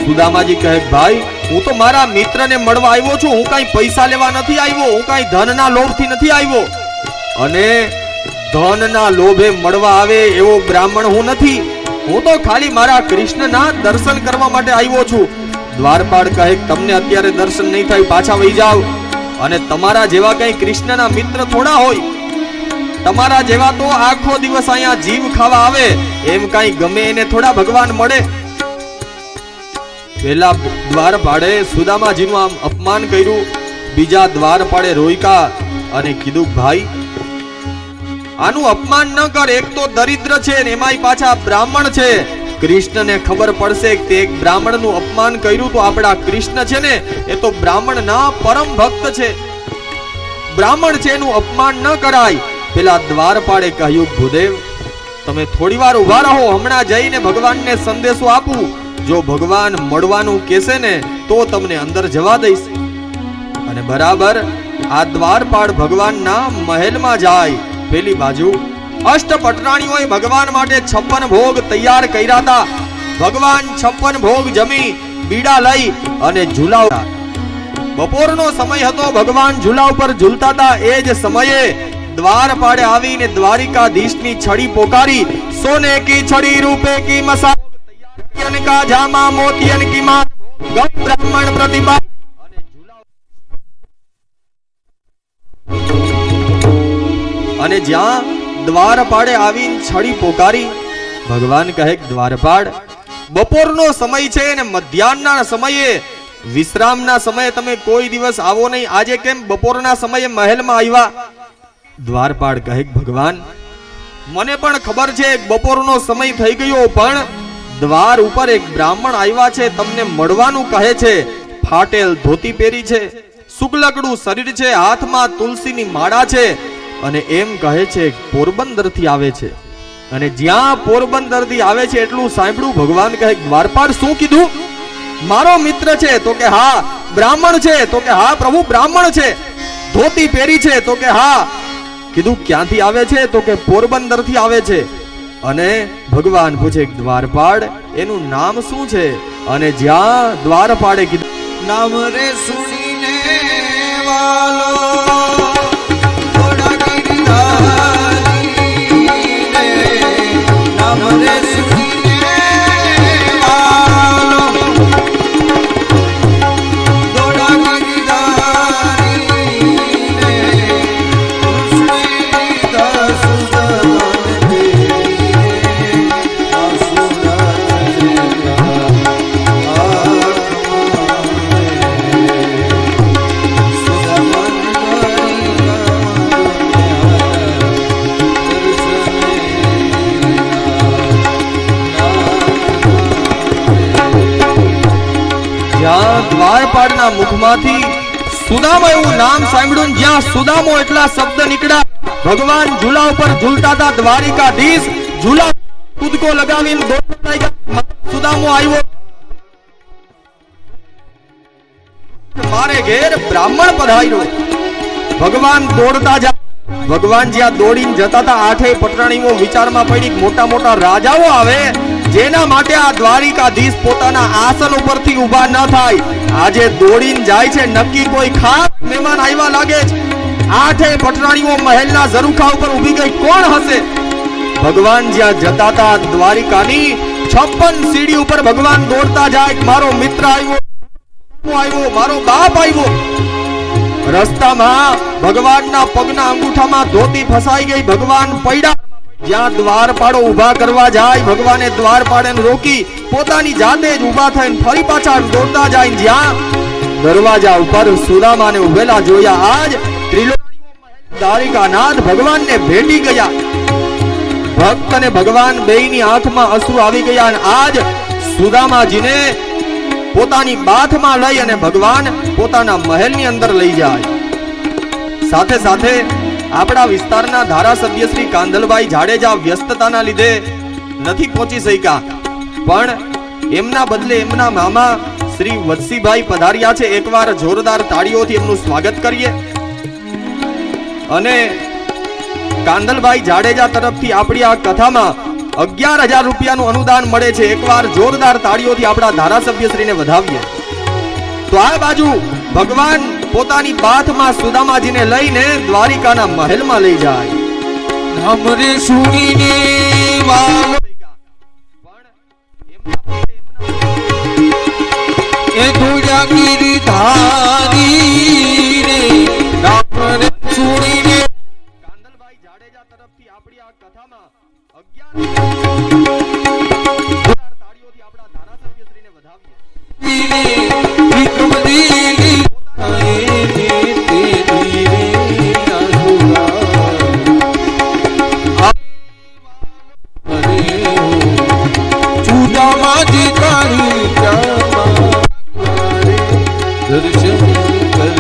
સુદામાજી કહે, ભાઈ, હું તો મારા મિત્રને મળવા આવ્યો છું. હું કઈ પૈસા લેવા નથી આવ્યો, હું કઈ ધનના લોભથી નથી આવ્યો. અને ધનના લોભે મળવા આવે એવો બ્રાહ્મણ હું નથી. હું તો ખાલી મારા કૃષ્ણના દર્શન કરવા માટે આવ્યો છું. દ્વારપાળ કહે, તમને અત્યારે દર્શન નહીં થાય, પાછા વહી જાવ. અને તમારા જેવા કઈ કૃષ્ણના મિત્ર થોડા હોય. તમારા જેવા તો આખો દિવસ અહીંયા જીવ ખાવા આવે, એમ કઈ ગમે એને થોડા ભગવાન મળે. પેલા દ્વારપાળે સુદામાજીનું આમ અપમાન કર્યું. બીજા દ્વારપાળે રોઈકા અને કીધું, ભાઈ, આનું અપમાન ન કર. એક તો દરિદ્ર છે ને એમાંય પાછા બ્રાહ્મણ છે. કૃષ્ણને ખબર પડશે કે એક બ્રાહ્મણનું અપમાન કર્યું તો આપણા કૃષ્ણ છે ને એ તો બ્રાહ્મણના પરમ ભક્ત છે. બ્રાહ્મણ છે એનું અપમાન ન કરાય. પેલા દ્વારપાળે કહ્યું, ભૂદેવ, તમે થોડી વાર ઉભા રહો, હમણાં જઈને ભગવાનને સંદેશો આપું. જો ભગવાન મળવાનું કહેશે ને તો તમને અંદર જવા દઈશ. અને બરાબર આ દ્વારપાળ ભગવાનના મહેલમાં જાય. પેલી બાજુ અષ્ટપટરાણીઓએ ભગવાન માટે 56 ભોગ તૈયાર કર્યા હતા. ભગવાન 56 ભોગ જમી બીડા લઈ અને ઝૂલા. બપોરનો સમય હતો, ભગવાન ઝૂલા ઉપર ઝૂલતા હતા. એ જ સમયે દ્વારપાળે આવીને દ્વારિકાધીશની છડી પોકારી. સોને કી છડી, રૂપે કી મસા, તૈયાર કા જામા, મોતિયન કી માન, ગૌ બ્રાહ્મણ પ્રતિભા. અને જ્યાં દ્વારપાળે આવીને છડી પોકારી, ભગવાન કહે, દ્વારપાળ, બપોરનો સમય છે અને મધ્યાહનના સમયે, વિશ્રામના સમયે તમે કોઈ દિવસ આવો નહીં. આજે કેમ બપોરના સમયે મહેલમાં આવ્યા? દ્વારપાળ કહે, ભગવાન, મને પણ ખબર છે બપોરનો સમય થઈ ગયો, પણ દ્વાર ઉપર એક બ્રાહ્મણ આવ્યા છે, તમને મળવાનું કહે છે. ફાટેલ ધોતી પહેરી છે, શુક્લકડું શરીર છે, હાથમાં તુલસીની માળા છે અને એમ કહે છે પોરબંદર થી આવે છે. અને જ્યાં પોરબંદર થી આવે છે એટલું સાંભળ્યું. ભગવાન કહે, દ્વારપાળ, શું કીધું? મારો મિત્ર છે? તો કે હા. બ્રાહ્મણ છે? તો કે હા પ્રભુ, બ્રાહ્મણ છે. ધોતી પહેરી છે? તો કે હા. કીધું, ક્યાંથી આવે છે? તો કે પોરબંદર થી આવે છે. અને ભગવાન પૂછે, દ્વારપાળ, એનું નામ શું છે? અને જ્યાં દ્વારપાળે કીધું, નામ રે સુણીને વાલો દ્વારપાળના મુખમાંથી સુદામા એવું નામ સાંભળ્યું. જ્યાં સુદામો એટલા શબ્દ નીકળ્યા. ભગવાન ઝૂલા ઉપર ઝૂલતા હતા. દ્વારિકાધીશ ઝૂલા કૂદકો લગાવીને દોડતા ગયા. સુદામો આવ્યો, મારે ઘેર બ્રાહ્મણ પધાર્યો. ભગવાન દોડતા જાય. ભગવાન જ્યાં દોડીને જતા હતા, આઠેય પટરાણીઓ વિચારમાં પડી. મોટા મોટા રાજાઓ આવે જેના માટે આ દ્વારિકાધીશ પોતાના આસન ઉપરથી ઊભા ન થાય. આજે દોડીને જાય છે, નક્કી કોઈ ખાસ મહેમાન આવ્યા લાગે છે. આઠેય પટરાણીઓ મહેલના ઝરૂખા ઉપર ઊભી ગઈ. કોણ હશે? ભગવાન જ્યાં જતા હતા દ્વારિકાની 56 સીડી ઉપર ભગવાન દોડતા જાય. મારો મિત્ર આવ્યો, મારો બાપ આવ્યો. રસ્તામાં ભગવાનના પગના અંગૂઠામાં ધોતી ફસાઈ ગઈ. ભગવાન પડ્યા. જ્યાં દ્વારપાળો ઊભા કરવા જાય, ભગવાને દ્વારપાળને રોકી. પોતાની જાતે જ ઊભા થઈને ફરી પાછા દોડતા જાય. જ્યાં દરવાજા ઉપર સુદામાને ઉભેલા જોયા. આજ દ્વારિકાનાથ ભગવાનને ભેટી ગયા. ભક્ત અને ભગવાન બેયની આંખમાં અશ્રુ આવી ગયા. અને આજ સુદામાજીને પોતાની બાથમાં લઈ અને ભગવાન પોતાના મહેલની અંદર લઈ જાય. સાથે સાથે આપણા વિસ્તારના ધારાસભ્ય શ્રી કાંદલભાઈ જાડેજા વ્યસ્તતાના લીધે નથી પહોંચી શક્યા, પણ એમના બદલે એમના મામા શ્રી વત્સીભાઈ પધાર્યા છે. એકવાર જોરદાર તાળીઓથી એમનું સ્વાગત કરીએ. અને કાંદલભાઈ જાડેજા તરફથી આપણી આ કથામાં 11,000 રૂપિયાનું અનુદાન મળે છે. એકવાર જોરદાર તાળીઓથી આપણા ધારાસભ્યશ્રીને વધાવીએ. તો આ બાજુ ભગવાન પોતાની બાથમાં સુદામાજીને લઈને દ્વારિકાના મહેલમાં લઈ જાય. हमरे सुनीने वाल ए दुजा गिरधारी रे हमरे सुनीने કાંદલભાઈ જાડેજા તરફથી આપણી આ કથામાં 11 તાળીઓથી આપણા ધારાસભ્યશ્રીને વધાવીએ. विक्रम दीली आए तेरी रे आसुरा अरे चूड़ा माजी तारी जामारे दर्शन कर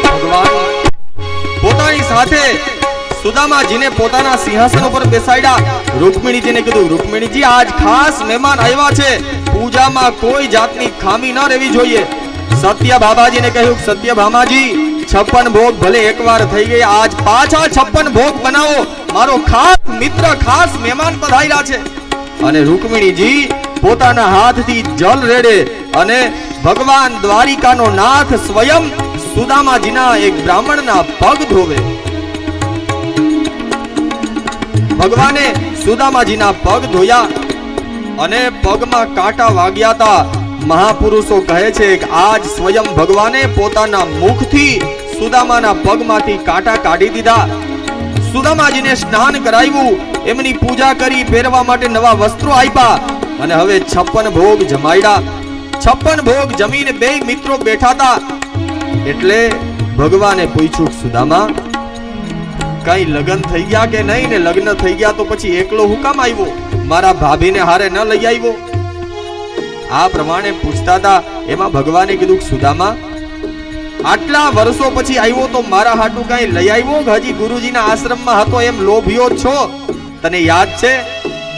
ભગવાન પોતાની સાથે સુદામાજીને પોતાના સિંહાસન ઉપર બેસાડ્યા. રૂકમિણીજીને કીધું, રૂકમિણીજી આજ ખાસ મહેમાન આવ્યા છે, પૂજામાં કોઈ જાતની ખામી ન રહેવી જોઈએ. સત્ય ભામાજીને કહ્યું, સત્ય ભામાજી 56 ભોગ ભલે એકવાર થઈ ગયા, આજ પાછા 56 ભોગ બનાવો, મારો ખાસ મિત્ર ખાસ મહેમાન પધાર્યા છે. અને રૂકમિણીજી પોતાના હાથથી જલ રેડે અને ભગવાન દ્વારિકાનો નાથ સ્વયં સુદામાજીના એક બ્રાહ્મણના પગ ધોવે. ભગવાને સુદામાજીના પગ ધોયા અને પગમાં કાંટા વાગ્યા હતા. મહાપુરુષો કહે છે કે આજ સ્વયં ભગવાને પોતાના મુખથી સુદામાના પગમાંથી કાંટા કાઢી દીધા. સુદામાજીને સ્નાન કરાવ્યું, એમની પૂજા કરી, પહેરવા માટે નવા વસ્ત્રો આપ્યા અને હવે 56 ભોગ જમાડ્યા. 56 ભોગ જમીને બે મિત્રો બેઠા હતા. એટલે ભગવાને પૂછ્યું, સુદામા કઈ લગ્ન થઈ ગયા કે નહીં? ને લગ્ન થઈ ગયા તો પછી એકલો હું કામ આવ્યો? મારા ભાભીને હારે ન લઈ આવ્યો? આ પ્રમાણે પૂછતા હતા. એમાં ભગવાને કીધું, સુદામા આટલા વર્ષો પછી આવ્યો તો મારા હાટુ કઈ લઈ આવ્યો કે હજી ગુરુજીના આશ્રમમાં હતો એમ લોભિયો છો? તને યાદ છે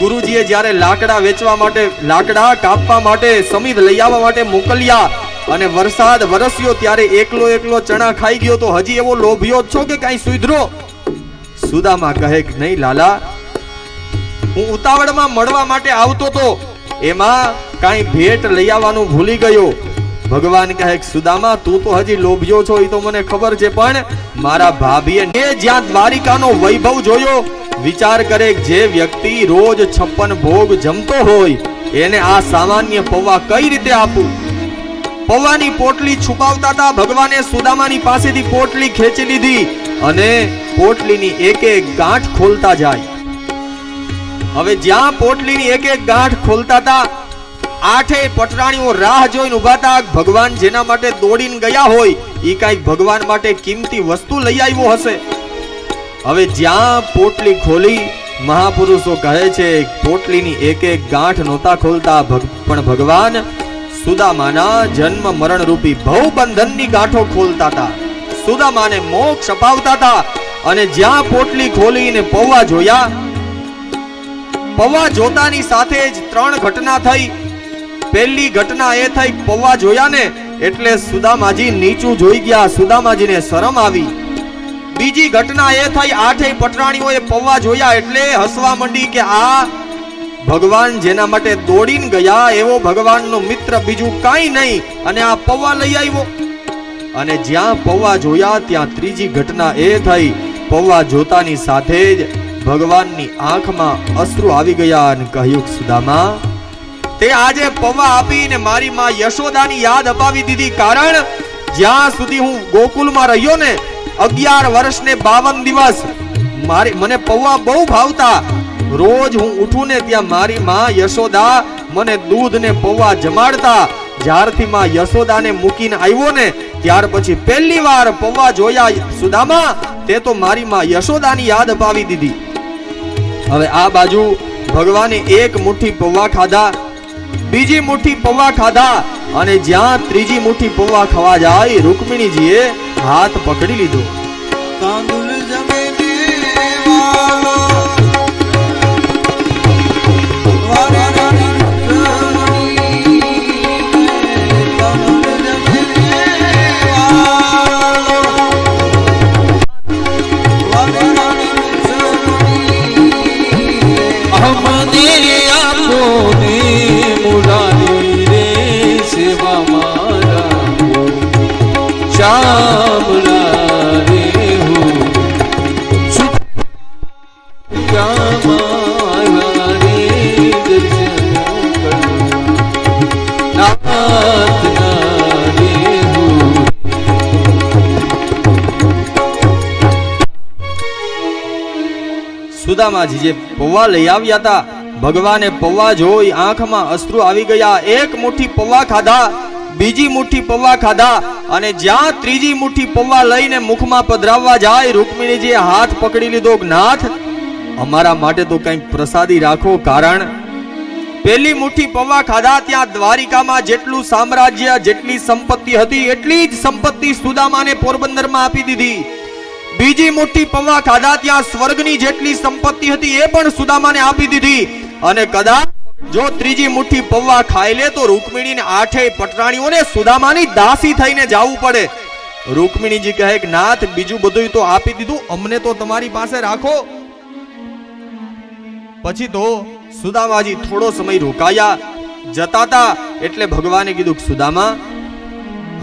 ગુરુજીએ જ્યારે લાકડા વેચવા માટે, લાકડા કાપવા માટે, સમીધ લઈ આવવા માટે મોકલ્યા અને વરસાદ વરસ્યો ત્યારે એકલો ચણા ખાઈ ગયો, તો હજી એવો લોભિયો છો કે કઈ સુધરો? સુદામા કહે કે નહીં લાલા, હું ઉતાવળમાં મળવા માટે આવતો તો એમાં કઈ ભેટ લઈ આવવાનું ભૂલી ગયો. ભગવાન કહે કે સુદામા તું તો હજી લોભ્યો છો એ તો મને ખબર છે, પણ મારા ભાભીએ જ્યાં દ્વારિકાનો વૈભવ જોયો, વિચાર કરે કે જે વ્યક્તિ રોજ 56 ભોગ જમતો હોય એને આ સામાન્ય પૌવા કઈ રીતે આપું? પૌવાની પોટલી છુપાવતા હતા. ભગવાને સુદામાની પાસેથી પોટલી ખેંચી લીધી અને પોટલીની એક એક ગાંઠ ખોલતા જાય. હવે જ્યાં પોટલીની એક એક ગાંઠ ખોલતા હતા, 8 પટરાણીઓ રાહ જોઈને ઉભા હતા. ભગવાન જેના માટે દોડીને ગયા હોય એ કઈક ભગવાન માટે કિંમતી વસ્તુ લઈ આવ્યો હશે. હવે જ્યાં પોટલી ખોલી, મહાપુરુષો કહે છે પોટલીની એક એક ગાંઠ નહોતા ખોલતા, પણ ભગવાન સુદામાના જન્મ મરણ રૂપી ભવબંધનની ગાંઠો ખોલતા હતા. સુદામાને મોક્ષ અપાવતા હતા. અને જ્યાં પોટલી ખોલીને પૌવા જોયા, પૌવા જોતાની સાથે જ 3 ઘટના થઈ. પહેલી ઘટના એ થઈ, પૌવા જોયા ને એટલે સુદામાજી નીચું જોઈ ગયા, સુદામાજીને શરમ આવી. બીજી ઘટના એ થઈ, 8 પટરાણીઓએ પૌવા જોયા એટલે હસવા માંડી કે આ ભગવાન જેના માટે દોડીને ગયા એવો ભગવાનનો મિત્ર બીજું કાંઈ નહીં, અને આ પૌવા લઈ આવ્યો. અને જ્યાં પૌવા જોયા ત્યાં ત્રીજી ઘટના એ થઈ, પૌવા જોતાની સાથે જ ભગવાનની આંખમાં અશ્રુ આવી ગયા અને કહ્યું, સુદામા તે આજે પૌવા આપીને મારી માં યશોદાની યાદ અપાવી દીધી. કારણ જ્યાં સુધી હું ગોકુલમાં રહ્યો ને 11 વર્ષ ને 52 દિવસ મને પૌવા બહુ ભાવતા. રોજ હું ઉઠું ને ત્યાં મારી માં યશોદા મને દૂધ ને પૌવા જમાડતા. જ્યારથી માં યશોદાને મૂકીને આવ્યો ને ત્યાર પછી પહેલી વાર પૌવા જોયા. સુદામા તે તો મારી માં યશોદાની યાદ અપાવી દીધી. હવે આ બાજુ ભગવાને એક મુઠ્ઠી પૌવા ખાધા, બીજી મુઠ્ઠી પૌવા ખાધા અને જ્યાં ત્રીજી મુઠ્ઠી પૌવા ખવા જાય રૂકમિણીજીએ હાથ પકડી લીધો. તાંદુલ જમીને વાલો સુદામાજી જે પૌવા લઈ આવ્યા હતા, ભગવાને પૌવા જોઈ આંખમાં અશ્રુ આવી ગયા. એક મુઠ્ઠી પૌવા ખાધા, બીજી મુઠ્ઠી પૌવા ખાધા અને જ્યાં ત્રીજી મુઠ્ઠી પૌવા લઈને મુખમાં પધરાવવા જાય રૂકમિણીજીએ હાથ પકડી લીધો. નાથ, અમારા માટે તો કંઈક પ્રસાદી રાખો, કારણ પહેલી મુઠ્ઠી પૌવા ખાધા ત્યાં દ્વારિકામાં જેટલું સામ્રાજ્ય, જેટલી સંપત્તિ હતી એટલી જ સંપત્તિ સુદામાને પોરબંદરમાં આપી દીધી. બીજી મુઠ્ઠી પૌવા ખાધા ત્યાં સ્વર્ગની જેટલી સંપત્તિ હતી એ પણ સુદામાને આપી દીધી. અને કદાચ જો ત્રીજી મુઠ્ઠી પૌવા ખાઈ લે તો રૂકમિણીને આઠેય પટરાણીઓને સુદામાની દાસી થઈને જાવું પડે. રૂકમિણીજી કહે કે નાથ, બીજું બધું તો આપી દીધું, અમને તો તમારી પાસે રાખો. પછી તો સુદામાજી થોડો સમય રોકાયા. જતા હતા એટલે ભગવાને કીધું કે સુદામા,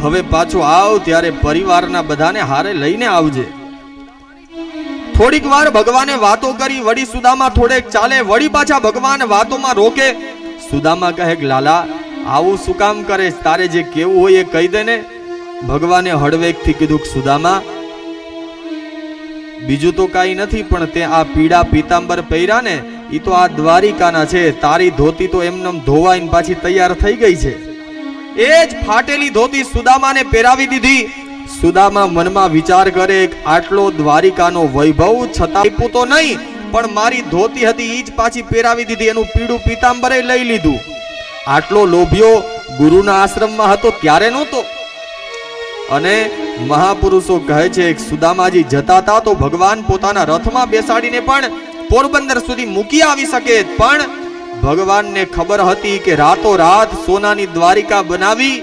હવે પાછો આવ ત્યારે પરિવારના બધાને હારે લઈને આવજે. થોડીક વાર ભગવાને વાતો કરી, વળી સુદામા થોડેક ચાલે, વળી પાછા ભગવાન વાતોમાં રોકે. સુદામા કહે કે લાલા, આવું શું કામ કરે, તારે જે કેવું હોય એ કહી દે ને. ભગવાને હળવેકથી કીધું કે સુદામા, બીજું તો કાઈ નથી, પણ તે આ પીળા પીતાંબર પહેર્યા ને ઈ તો આ દ્વારિકાના છે. તારી ધોતી તો એમનેમ ધોવાઈને પાછી તૈયાર થઈ ગઈ છે. એ જ ફાટેલી ધોતી સુદામાને પહેરાવી દીધી. સુદામા મનમાં વિચાર કરે કે આટલો દ્વારિકાનો વૈભવ છતાં આપ્યું તો નહીં, પણ મારી ધોતી હતી ઈ જ પાછી પહેરાવી દીધી, એનું પીળું પીતાંબરે લઈ લીધું. આટલો લોભિયો ગુરુના આશ્રમમાં હતો ત્યારે નહોતો. અને મહાપુરુષો કહે છે કે સુદામાજી જતા હતા તો ભગવાન પોતાના રથમાં બેસાડીને પણ પોરબંદર સુધી મૂકી આવી શકે, પણ ભગવાનને ખબર હતી કે રાતો રાત સોનાની દ્વારિકા બનાવી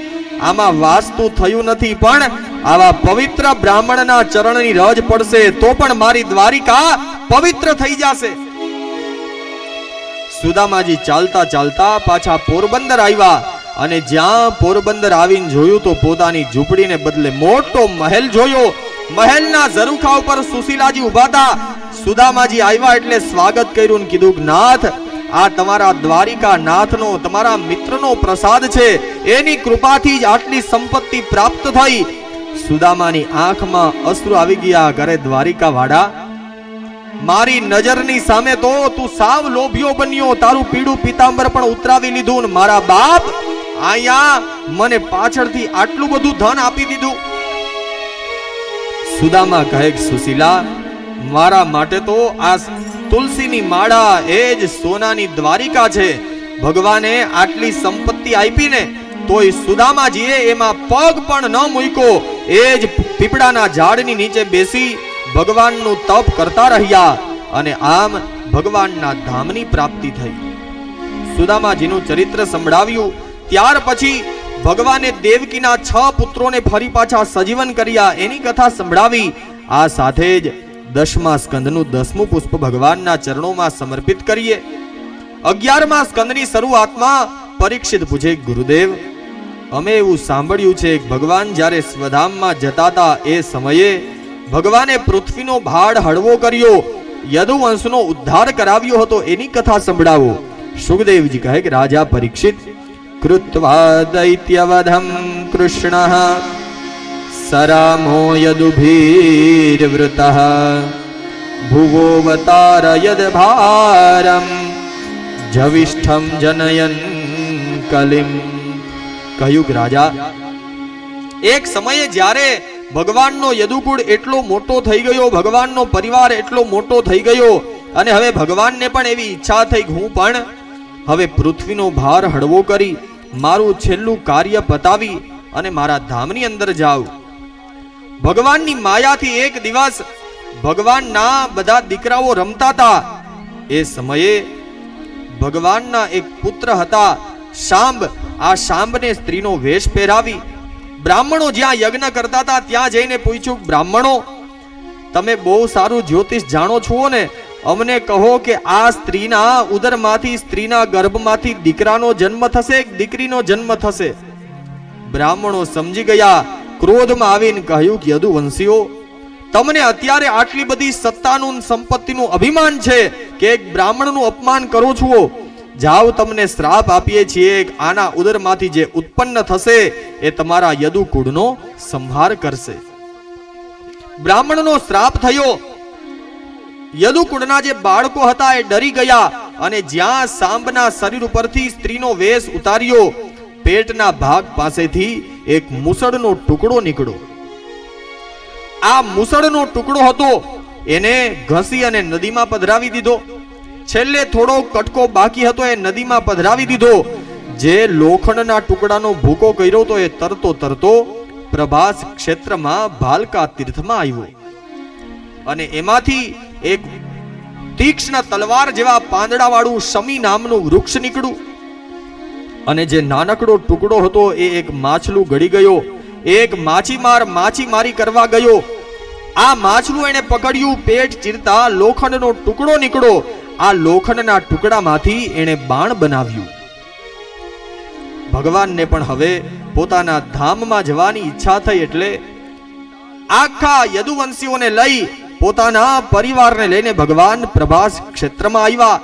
આમાં વાસ્તુ થયું નથી, પણ આવા પવિત્ર બ્રાહ્મણના ચરણની રજ પડશે તો પણ મારી દ્વારિકા પવિત્ર થઈ જશે. સુદામાજી ચાલતા ચાલતા પાછા પોરબંદર આવ્યા અને જ્યાં પોરબંદર આવીને જોયું તો પોતાની ઝૂંપડીને બદલે મોટો મહેલ જોયો. મહેલના ઝરૂખા ઉપર સુશીલાજી ઉભા હતા. સુદામાજી આવ્યા એટલે સ્વાગત કર્યું ને કીધું કે નાથ, આ તમારા દ્વારિકા નાથનો, તમારા મિત્રનો પ્રસાદ છે, એની કૃપાથી જ આટલી સંપત્તિ પ્રાપ્ત થઈ. સુદામાની આંખમાં અશ્રુ આવી ગયા. ઘરે દ્વારિકા વાડા, મારી નજરની સામે તો તું સાવ લોભિયો બન્યો, તારું પીળું પીતાંબર પણ ઉતરાવી લીધું ને મારા બાપ આયા મને પાછળથી આટલું બધું ધન આપી દીધું. સુદામા કહે કે સુશીલા, મારા માટે તો આ તુલસીની માળા એ જ સોનાની દ્વારિકા છે. ભગવાને આટલી સંપત્તિ આપીને તોય સુદામાજીએ એમાં પગ પણ ન મૂક્યો. એ જ પીપળાના ઝાડની નીચે બેસી ભગવાનનું તપ કરતા રહ્યા અને આમ ભગવાનના ધામની પ્રાપ્તિ થઈ. સુદામાજીનું ચરિત્ર સંભળાવ્યું. ત્યાર પછી ભગવાને દેવકીના 6 પુત્રોને ફરી પાછા સજીવન કર્યા, એની કથા સંભળાવી. આ સાથે જ 10મા સ્કંદનું 10મું પુષ્પ ભગવાનના ચરણોમાં સમર્પિત કરીએ. 11મા સ્કંદની શરૂઆતમાં પરીક્ષિત પૂછે, ગુરુદેવ, અમે એવું સાંભળ્યું છે કે ભગવાન જ્યારે સ્વધામમાં જતા હતા એ સમયે ભગવાને પૃથ્વીનો ભાડ હળવો કર્યો, યદુવંશનો ઉદ્ધાર કરાવ્યો હતો, એની કથા સંભળાવો. સુખદેવજી કહે કે રાજા પરીક્ષિત, કૃત્વા દૈત્યવધમ કૃષ્ણઃ સરામો યદુભીર્વૃતઃ ભુવોવતારયદ ભારમ જવિષ્ઠમ જનયન કલિમ. કહ્યું કે રાજા, એક સમયે જ્યારે ભગવાનનો યદુકુળ એટલો મોટો થઈ ગયો, ભગવાનનો પરિવાર એટલો મોટો થઈ ગયો અને હવે ભગવાનને પણ એવી ઈચ્છા થઈ કે હું પણ હવે પૃથ્વીનો ભાર હળવો કરી મારું છેલ્લું કાર્ય પતાવી અને મારા ધામની અંદર જાઉં. ભગવાનની માયાથી એક દિવસ ભગવાનના બધા દીકરાઓ રમતા હતા. એ સમયે ભગવાનના એક પુત્ર હતા શાંબ. આ શાંબને સ્ત્રીનો વેશ પહેરાવી બ્રાહ્મણો જ્યાં યજ્ઞ કરતા હતા ત્યાં જઈને પૂછ્યું, બ્રાહ્મણો તમે બહુ સારું જ્યોતિષ જાણો છો ને, અમને કહો કે આ સ્ત્રીના ઉદરમાંથી સ્ત્રીના ગર્ભમાંથી દીકરાનો જન્મ થશે કે દીકરીનો જન્મ થશે? બ્રાહ્મણો સમજી ગયા, ક્રોધમાં આવીને કહ્યું કે યદુવંશીઓ, તમને અત્યારે આટલી બધી સત્તાનું સંપત્તિનું અભિમાન છે કે એક બ્રાહ્મણનું અપમાન કરો છો. જાઓ તમને શ્રાપ આપીએ છીએ કે આના ઉદરમાંથી જે ઉત્પન્ન થશે એ તમારા યદુકુળનો સંહાર કરશે. બ્રાહ્મણનો શ્રાપ થયો. યદુકુળના જે બાળકો હતા એ ડરી ગયા અને જ્યાં સાંબના શરીર ઉપરથી સ્ત્રીનો વેશ ઉતાર્યો, પેટના ભાગ પાસેથી એક મુસળનો ટુકડો નીકળ્યો. આ મુસળનો ટુકડો હતો એને ઘસી અને નદીમાં પધરાવી દીધો. છેલ્લે થોડો કટકો બાકી હતો એ નદીમાં પધરાવી દીધો. જે લોખંડના ટુકડાનો ભૂકો કર્યો તો એ તરતો તરતો પ્રભાસ ક્ષેત્રમાં ભાલકા તીર્થમાં આવ્યો અને એમાંથી એક તીક્ષ્ણ તલવાર જેવા પાંદડા વાળું શમી નામનું વૃક્ષ નીકળ્યું અને જે નાનકડો ટુકડો હતો એ એક માછલું ગળી ગયો. એક માછીમાર માછીમારી કરવા ગયો. આ માછલું એને પકડ્યું. પેટ ચીરતા લોખંડનો ટુકડો નીકળ્યો. આ લોખંડના ટુકડામાંથી એને બાણ બનાવ્યું. ભગવાનને પણ હવે પોતાના ધામમાં જવાની ઈચ્છા થઈ એટલે આખા યદુવંશીઓને લઈ પોતાના પરિવારને લઈને ભગવાન પ્રભાસ ક્ષેત્રમાં આવ્યા.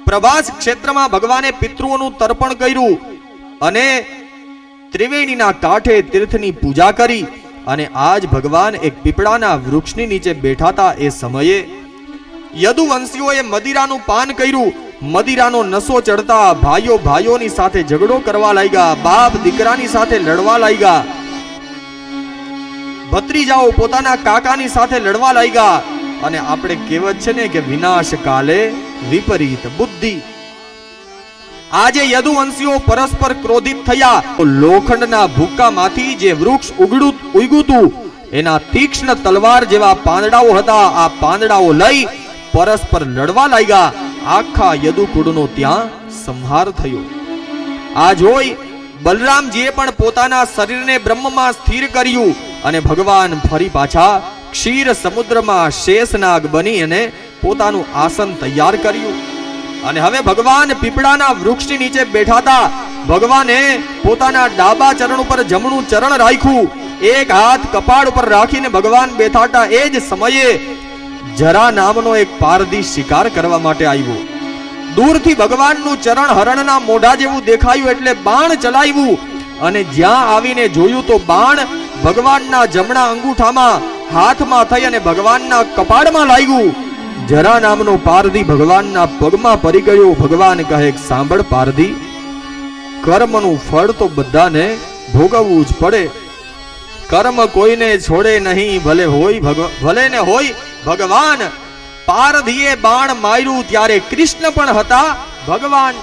પ્રભાસ ક્ષેત્રમાં ભગવાને પિતૃઓનું તર્પણ કર્યું અને ત્રિવેણીના કાંઠે તીર્થની પૂજા કરી અને આજ ભગવાન એક પીપળાના વૃક્ષની નીચે બેઠા હતા. એ સમયે યદુવંશીઓએ મદિરાનું પાન કર્યું. મદિરાનો નશો ચડતા ભાઈઓ ભાઈઓની સાથે ઝઘડો કરવા લાગ્યા. બાપ દીકરાની સાથે લડવા લાગ્યા. ભત્રીજાઓ પોતાના કાકાની સાથે લડવા લાગ્યા. અને આપણે કહેવત છે ને કે વિનાશ કાલે વિપરીત બુદ્ધિ. આજે યદુવંશીઓ પરસ્પર ક્રોધિત થયા. લોખંડના ભૂક્કામાંથી જે વૃક્ષ ઉગ્યું હતું એના તીક્ષ્ણ તલવાર જેવા પાંદડાઓ હતા. આ પાંદડાઓ લઈ પરસ્પર લડવા લાગ્યા. આખા યદુકુળનો ત્યાં સંહાર થયો. આ જોઈ બલરામજીએ પણ પોતાના શરીરને બ્રહ્મમાં સ્થિર કર્યું અને ભગવાન ફરી પાછા ક્ષીર સમુદ્રમાં શેષનાગ બની અને પોતાનું આસન તૈયાર કર્યું અને હવે ભગવાન પીપળાના વૃક્ષની નીચે બેઠા હતા. ભગવાને પોતાના ડાબા ચરણ ઉપર જમણું ચરણ રાખ્યું. એક હાથ કપાળ ઉપર રાખીને ભગવાન બેઠા હતા. એ જ સમયે જરા નામનો એક પારધી શિકાર કરવા માટે આવ્યો. દૂરથી ભગવાનનું ચરણ હરણના મોઢા જેવું દેખાયું એટલે બાણ ચલાવ્યું અને જ્યાં આવીને જોયું તો બાણ ભગવાનના જમણા અંગૂઠામાં હાથમાં થઈ અને ભગવાનના કપાળમાં લાગ્યું. જરા નામનો પારધી ભગવાનના પગમાં પડી ગયો. ભગવાન કહે, સાંભળ પારધી, કર્મનું ફળ તો બધાને ભોગવવું જ પડે. કર્મ કોઈને છોડે નહીં, ભલે ને હોય ભગવાન. પારધીએ બાણ માર્યું ત્યારે કૃષ્ણ પણ હતા ભગવાન.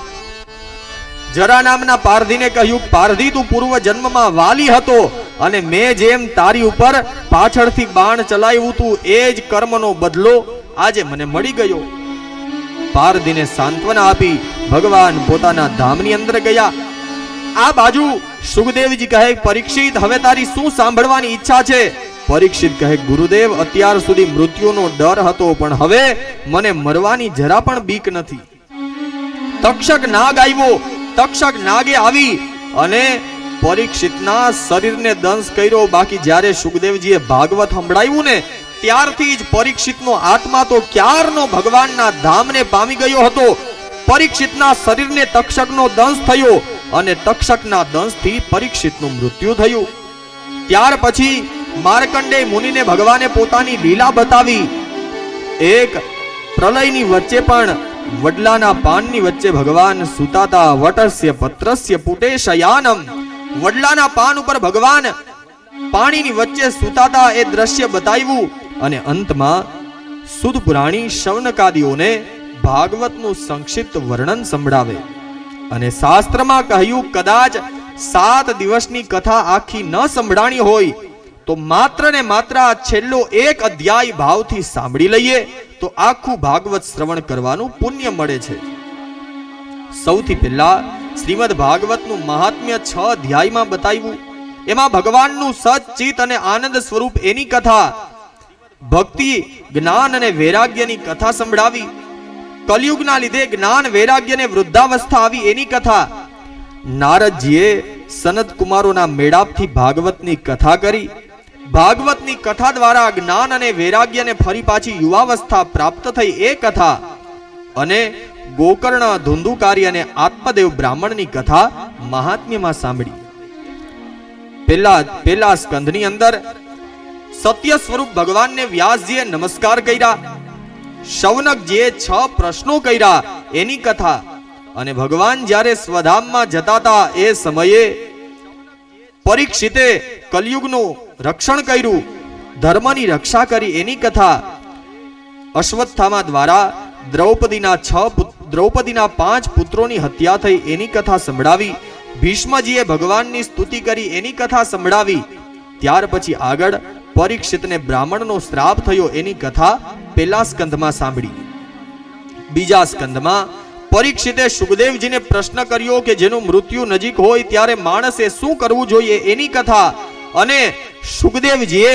જરા નામના પારધીને કહ્યું, પારધી તું પૂર્વ જન્મમાં વાલી હતો અને મેં જેમ તારી ઉપર પાછળથી બાણ ચલાવ્યું તું એ જ કર્મનો બદલો આજે મને મળી ગયો. પારધીને સાંત્વના આપી ભગવાન પોતાના ધામની અંદર ગયા. આ બાજુ સુખદેવજી કહે, પરીક્ષિત હવે તારી શું સાંભળવાની ઈચ્છા છે? પરીક્ષિત કહે, ગુરુદેવ અત્યાર સુધી મૃત્યુનો ડર હતો પણ હવે મને મરવાની જરા પણ બીક નથી. તક્ષક નાગ આવ્યો. તક્ષક નાગે આવી અને પરીક્ષિતના શરીરને દંશ કર્યો. બાકી જ્યારે સુખદેવજીએ ભાગવત સંભળાવ્યું ને ત્યારથી જ પરીક્ષિતનો આત્મા તો ક્યારનો ભગવાનના ધામને પામી ગયો હતો. પરીક્ષિતના શરીરને તક્ષકનો દંશ થયો અને તક્ષકના દંશથી પરીક્ષિતનું મૃત્યુ થયું. ત્યાર પછી માર્કંડેય મુનિને ભગવાને પોતાની લીલા બતાવી. એક પ્રલયની વચ્ચે પણ વડલાના પાનની વચ્ચે ભગવાન સુતાતા. વટસ્ય પત્રસ્ય પુટે શયાનમ. વડલાના પાન ઉપર ભગવાન પાણીની વચ્ચે સુતાતા એ દ્રશ્ય બતાવ્યું અને અંતમાં સુદ પુરાણી શૌનકાદીઓને ભાગવતનું સંક્ષિપ્ત વર્ણન સંભળાવે અને શાસ્ત્રમાં કહ્યું કદાચ 7 દિવસની કથા આખી ન સંભળાણી હોય તો માત્ર ને માત્ર આ છેલ્લો એક અધ્યાય ભાવથી સાંભળી લઈએ તો આખું ભાગવત શ્રવણ કરવાનું પુણ્ય મળે છે. સૌથી પહેલા શ્રીમદ ભાગવતનું મહાત્મ્ય 6 અધ્યાયમાં બતાવ્યું. એમાં ભગવાનનું સચ્ચિત અને આનંદ સ્વરૂપ એની કથા, ભક્તિ, જ્ઞાન અને વૈરાગ્યની કથા સંભળાવી. કલયુગના લીધે જ્ઞાન વૈરાગ્યને વૃદ્ધાવસ્થા આવી એની કથા. નારદજીએ સનત કુમારોના મેળાપથી ભાગવતની કથા કરી. ભાગવતની કથા દ્વારા જ્ઞાન અને વૈરાગ્યને ફરી પાછી યુવાવસ્થા પ્રાપ્ત થઈ એ કથા. અને ગોકર્ણ, ધુંધુકારી અને આત્મદેવ બ્રાહ્મણની કથા મહાત્મ્યમાં સાંભળી. પહેલા સ્કંધની અંદર સત્ય સ્વરૂપ ભગવાનને વ્યાસજીએ નમસ્કાર કર્યા, શૌનકજીએ 6 પ્રશ્નો કર્યા એની કથા. અને ભગવાન જ્યારે સ્વધામમાં જતા હતા એ સમયે પરીક્ષિતે કલયુગનું રક્ષણ કર્યું, ધર્મની રક્ષા કરી એની કથા. અશ્વત્થામા દ્વારા દ્રૌપદીના 5 પુત્રોની હત્યા થઈ એની કથા સંભળાવી. ભીષ્મજીએ ભગવાનની સ્તુતિ કરી એની કથા સંભળાવી. ત્યાર પછી આગળ પરીક્ષિતને બ્રાહ્મણનો શ્રાપ થયો એની કથા પહેલા સ્કંધમાં સાંભળી. બીજા સ્કંધમાં પરીક્ષિતે સુખદેવજીને પ્રશ્ન કર્યો કે જેનું મૃત્યુ નજીક હોય ત્યારે માણસે શું કરવું જોઈએ એની કથા. અને સુખદેવજીએ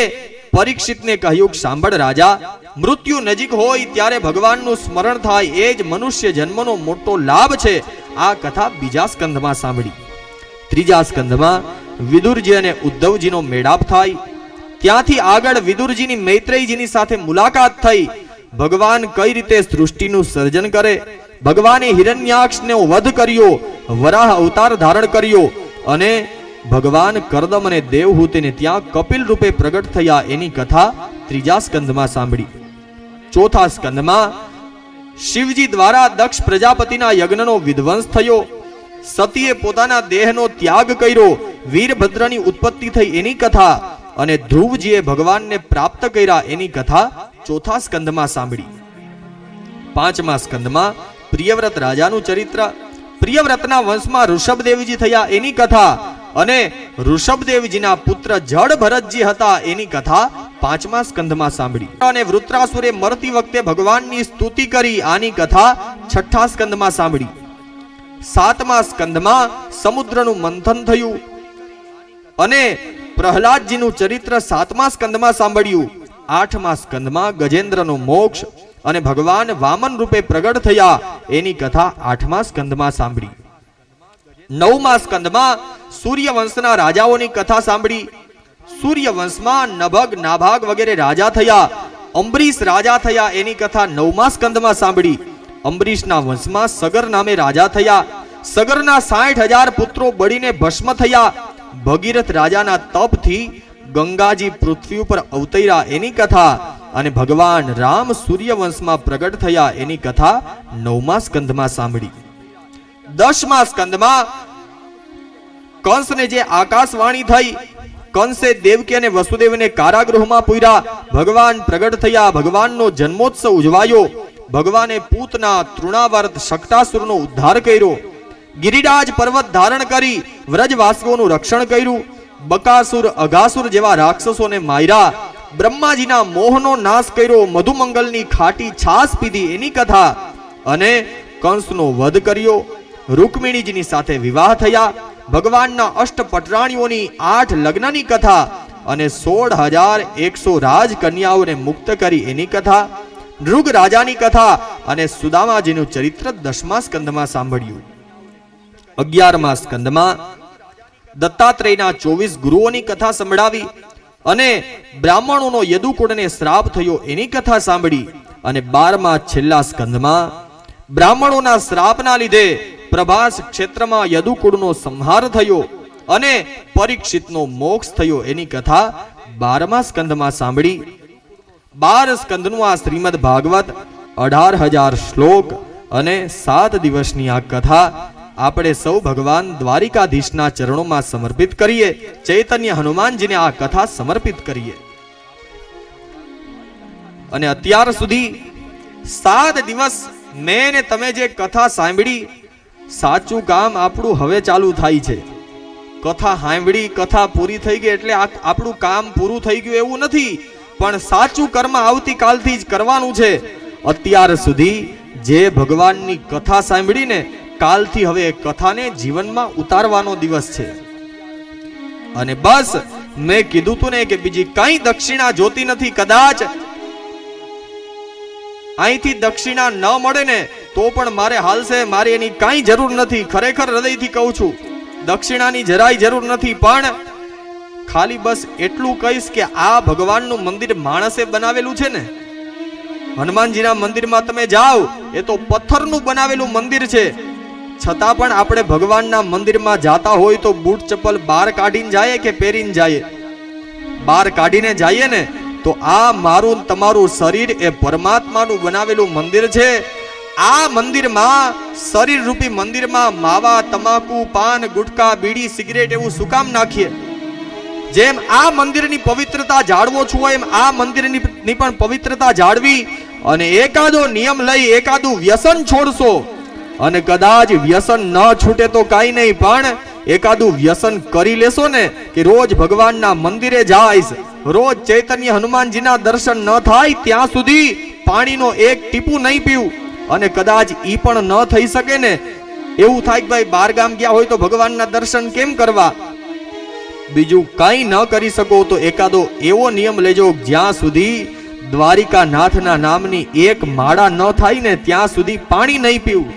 પરીક્ષિતને કહ્યું કે સાંભળ રાજા, મૃત્યુ નજીક હોય ત્યારે ભગવાનનું સ્મરણ થાય એ જ મનુષ્ય જન્મનો મોટો લાભ છે. આ કથા બીજા સ્કંધમાં સાંભળી. ત્રીજા સ્કંધમાં વિદુરજી અને ઉદ્ધવજીનો મેળાપ થાય. ત્યાંથી આગળ વિદુરજીની મૈત્રેયજીની સાથે મુલાકાત થઈ. ભગવાન કઈ રીતે સૃષ્ટિનું સર્જન કરે, ભગવાને હિરણ્યાક્ષનો વધ કર્યો, વરાહ અવતાર ધારણ કર્યો અને ભગવાન કરદમ અને દેવહૂતિને ત્યાં કપિલ રૂપે પ્રગટ થયા એની કથા ત્રીજા સ્કંધમાં સાંભળી. ચોથા સ્કંધમાં શિવજી દ્વારા દક્ષ પ્રજાપતિના યજ્ઞનો વિધ્વંસ થયો, સતીએ પોતાના દેહનો ત્યાગ કર્યો, વીરભદ્રની ઉત્પત્તિ થઈ એની કથા અને ધ્રુવજીએ ભગવાનને પ્રાપ્ત કર્યા એની કથા ચોથા સ્કંધમાં સાંભળી. પાંચમા સ્કંધમાં પ્રિયવ્રત રાજાનું ચરિત્ર, પ્રિયવ્રતના વંશમાં ઋષભદેવજી થયા એની કથા અને ઋષભદેવજીના પુત્ર જડ ભરતજી હતા એની કથા પાંચમા સ્કંધમાં સાંભળી. અને વૃત્રાસુરે મરતી વખતે ભગવાનની સ્તુતિ કરી આની કથા છઠ્ઠા સ્કંધમાં સાંભળી. સાતમા સ્કંધમાં સમુદ્રનું મંથન થયું અને પ્રહલાદજીનું ચરિત્ર સાતમા સ્કંધમાં સાંભળ્યું. આઠમા સ્કંધમાં ગજેન્દ્રનો મોક્ષ અને ભગવાન વામન રૂપે પ્રગટ થયા એની કથા આઠમા સ્કંધમાં સાંભળી. નવમા સ્કંધમાં સૂર્યવંશના રાજાઓની કથા સાંભળી. સૂર્યવંશમાં નભગ, નાભાગ વગેરે રાજા થયા. અંબરીશ રાજા થયા એની કથા નવમા સ્કંધમાં સાંભળી. અંબરીશના વંશમાં સગર નામે રાજા થયા. સગરના 60,000 પુત્રો બળીને ભસ્મ થયા. ભગીરથ રાજાના તપથી ગંગાજી પૃથ્વી ઉપર અવતર્યા એની કથા અને ભગવાન રામ સૂર્યવંશમાં પ્રગટ થયા એની કથા નવમા સ્કંધમાં સાંભળી. દસમા સ્કંધમાં કંસને જે આકાશવાણી થઈ, કંસે દેવકી અને વસુદેવને કારાગૃહમાં પૂર્યા. ભગવાન પ્રગટ થયા, ભગવાનનો જન્મોત્સવ ઉજવાયો. ભગવાને પૂતના, તૃણાવર્ત, શક્તાસુરનો ઉદ્ધાર કર્યો. ગિરિરાજ પર્વત ધારણ કરી વ્રજવાસીઓનું રક્ષણ કર્યું. બકાસુર, અઘાસુર જેવા રાક્ષસોને માર્યા. બ્રહ્માજીના મોહનો નાશ કર્યો. મધુમંગલની ખાટી છાસ પીધી એની કથા અને કંસનો વધ કર્યો. રૂકમિણીજીની સાથે વિવાહ થયા. ભગવાનના અષ્ટપટરાણીઓની 8 લગ્નની કથા અને 16,100 રાજકન્યાઓને મુક્ત કરી એની કથા. નૃગ રાજાની કથા અને સુદામાજીનું ચરિત્ર 10મા સ્કંધમાં સાંભળ્યું. 11મા સ્કંધમાં દત્તાત્રેયના 24 ગુરુઓની કથા સંભળાવી અને બ્રાહ્મણોનો યદુકુળને શ્રાપ થયો એની કથા સાંભળી. અને 12મા છેલ્લા સ્કંધમાં બ્રાહ્મણોના શ્રાપના લીધે પ્રભાસ ક્ષેત્રમાં યદુકુળનો સંહાર થયો અને પરીક્ષિતનો મોક્ષ થયો એની કથા 12મા સ્કંધમાં સાંભળી. 12 સ્કંધનું આ શ્રીમદ ભાગવત 18,000 શ્લોક અને 7 દિવસની આ કથા આપણે સૌ ભગવાન દ્વારિકાધીશના ચરણોમાં સમર્પિત કરીએ. ચૈતન્ય હનુમાનજીને આ કથા સમર્પિત કરીએ. અને અત્યાર સુધી 7 દિવસ મેં ને તમે જે કથા સાંભળી, સાચું કામ આપણું હવે ચાલુ થાય છે. કથા સાંભળી, કથા પૂરી થઈ ગઈ એટલે આપણું કામ પૂરું થઈ ગયું એવું નથી, પણ સાચું કર્મ આવતીકાલથી જ કરવાનું છે. અત્યાર સુધી જે ભગવાનની કથા સાંભળીને કાલથી હવે એ કથાને જીવનમાં ઉતારવાનો દિવસ છે. અને બસ મેં કીધું તું ને કે બીજી કઈ દક્ષિણા જોતી નથી. કદાચ અહીંથી દક્ષિણા ન મળે ને તો પણ મારે હાલશે, મારે એની કઈ જરૂર નથી. ખરેખર હૃદયથી કહું છું, દક્ષિણાની જરાય જરૂર નથી. પણ ખાલી બસ એટલું કહીશ કે આ ભગવાનનું મંદિર માણસે બનાવેલું છે ને. હનુમાનજીના મંદિરમાં તમે જાઓ, એ તો પથ્થરનું બનાવેલું મંદિર છે. છતાં પણ આપણે ભગવાનના મંદિરમાં જાતા હોય તો બૂટ ચપ્પલ બહાર કાઢીને જાય કે પહેરીને જાય? બહાર કાઢીને જઈએ ને. તો આ મારું તમારું શરીર એ પરમાત્માનું બનાવેલું મંદિર છે. આ મંદિરમાં, શરીર રૂપી મંદિરમાં માવા, તમાકુ, પાન, ગુટકા, બીડી, સિગરેટ એવું શું કામ નાખીએ? જેમ આ મંદિરની પવિત્રતા જાળવો છો એમ આ મંદિરની પણ પવિત્રતા જાળવી અને એકાદો નિયમ લઈ એકાદું વ્યસન છોડશો. અને કદાચ વ્યસન ન છૂટે તો કાઈ નહીં, પણ એકાદું વ્યસન કરી લેશો ને કે રોજ ભગવાનના મંદિરે જાઈશ, રોજ ચૈતન્ય હનુમાનજીના દર્શન ન થાય ત્યાં સુધી પાણીનો એક ટીપું નહીં પીવું. અને કદાચ ઈ પણ ન થઈ શકે ને, એવું થાય કે ભાઈ બાર ગામ ગયા હોય તો ભગવાનના દર્શન કેમ કરવા? બીજું કઈ ન કરી શકો તો એકાદો એવો નિયમ લેજો, જ્યાં સુધી દ્વારિકાનાથના નામની એક માળા ન થાય ને ત્યાં સુધી પાણી નહીં પીવું.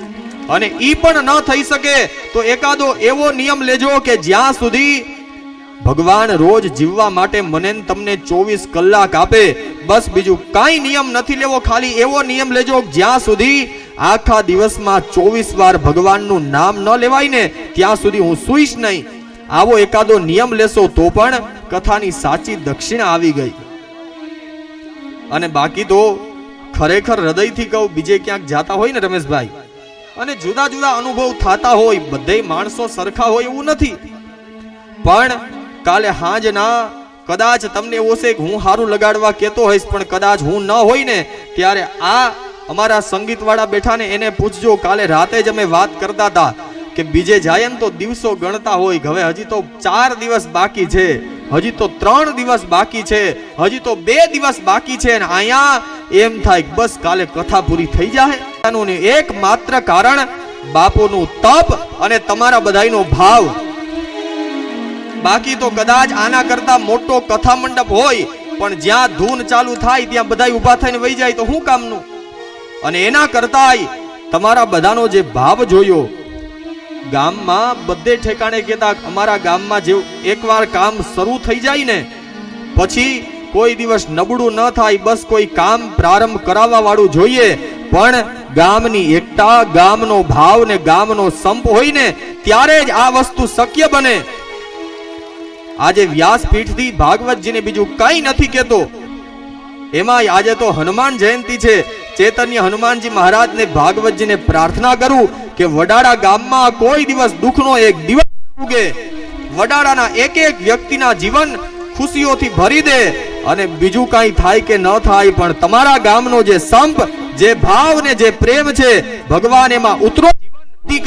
અને ઈ પણ ન થઈ શકે તો એકાદો એવો નિયમ લેજો કે જ્યાં સુધી ભગવાન રોજ જીવવા માટે મને તમને 24 કલાક આપે. બસ બીજું કઈ નિયમ નથી લેવો, ખાલી એવો નિયમ લેજો જ્યાં સુધી આખા દિવસમાં 24 વાર ભગવાનનું નામ ન લેવાય ને ત્યાં સુધી હું સૂઈશ નહીં. આવો એકાદો નિયમ લેશો તો પણ કથાની સાચી દક્ષિણા આવી ગઈ. અને બાકી તો ખરેખર હૃદયથી કહું, બીજે ક્યાંક જાતા હોય ને રમેશભાઈ, અને જુદા જુદા અનુભવ થતા હોય, બધે માણસો સરખા હોય એવું નથી. પણ કાલે હાંજના કદાચ તમને એવું છે કે હું હારું લગાડવા કહેતો હોઈશ, પણ કદાચ હું ન હોય ને ત્યારે આ અમારા સંગીતવાળા બેઠા ને એને પૂછજો. કાલે રાતે જ અમે વાત કરતા હતા કે બીજે જાય ને તો દિવસો ગણતા હોય, હવે હજી તો 4 દિવસ બાકી છે, હજી તો 3 દિવસ બાકી છે, હજી તો 2 દિવસ બાકી છે. અને અહીંયા એમ થાય કે બસ કાલે કથા પૂરી થઈ જાય. આનું એક માત્ર કારણ બાપુનું તપ અને તમારા બધાયનો ભાવ. બાકી તો કદાચ આના કરતા મોટો કથા મંડપ હોય, પણ જ્યાં ધૂન ચાલુ થાય ત્યાં બધાય ઊભા થઈને વહી જાય તો શું કામનું? અને એના કરતાય તમારા બધાનો જે ભાવ જોયો, ગામમાં બધે ઠેકાણે કહેતા અમારા ગામમાં જેવું એકવાર કામ શરૂ થઈ જાય ને પછી કોઈ દિવસ નબળું ન થાય. બસ કોઈ કામ પ્રારંભ કરાવવા વાળું જોઈએ, પણ ગામની એકતા, ગામનો ભાવ ને ગામનો સંપ હોય ને ત્યારે જ આ વસ્તુ શક્ય બને. આજે વ્યાસપીઠથી ભાગવતજીને બીજું કઈ નથી કહેતો. એમાં આજે તો હનુમાન જયંતિ છે. ચૈતન્ય હનુમાનજી મહારાજને ભાગવતજીને પ્રાર્થના કરું કે વડાળા ગામમાં કોઈ દિવસ દુઃખનો એક દિવસ ઉગે, વડાળાના એક એક વ્યક્તિના જીવન ખુશીઓથી ભરી દે. અને બીજું કઈ થાય કે ન થાય, પણ તમારા ગામનો જે સંપ, જે ભાવ ને જે પ્રેમ છે ભગવાન એમાં ઉતરો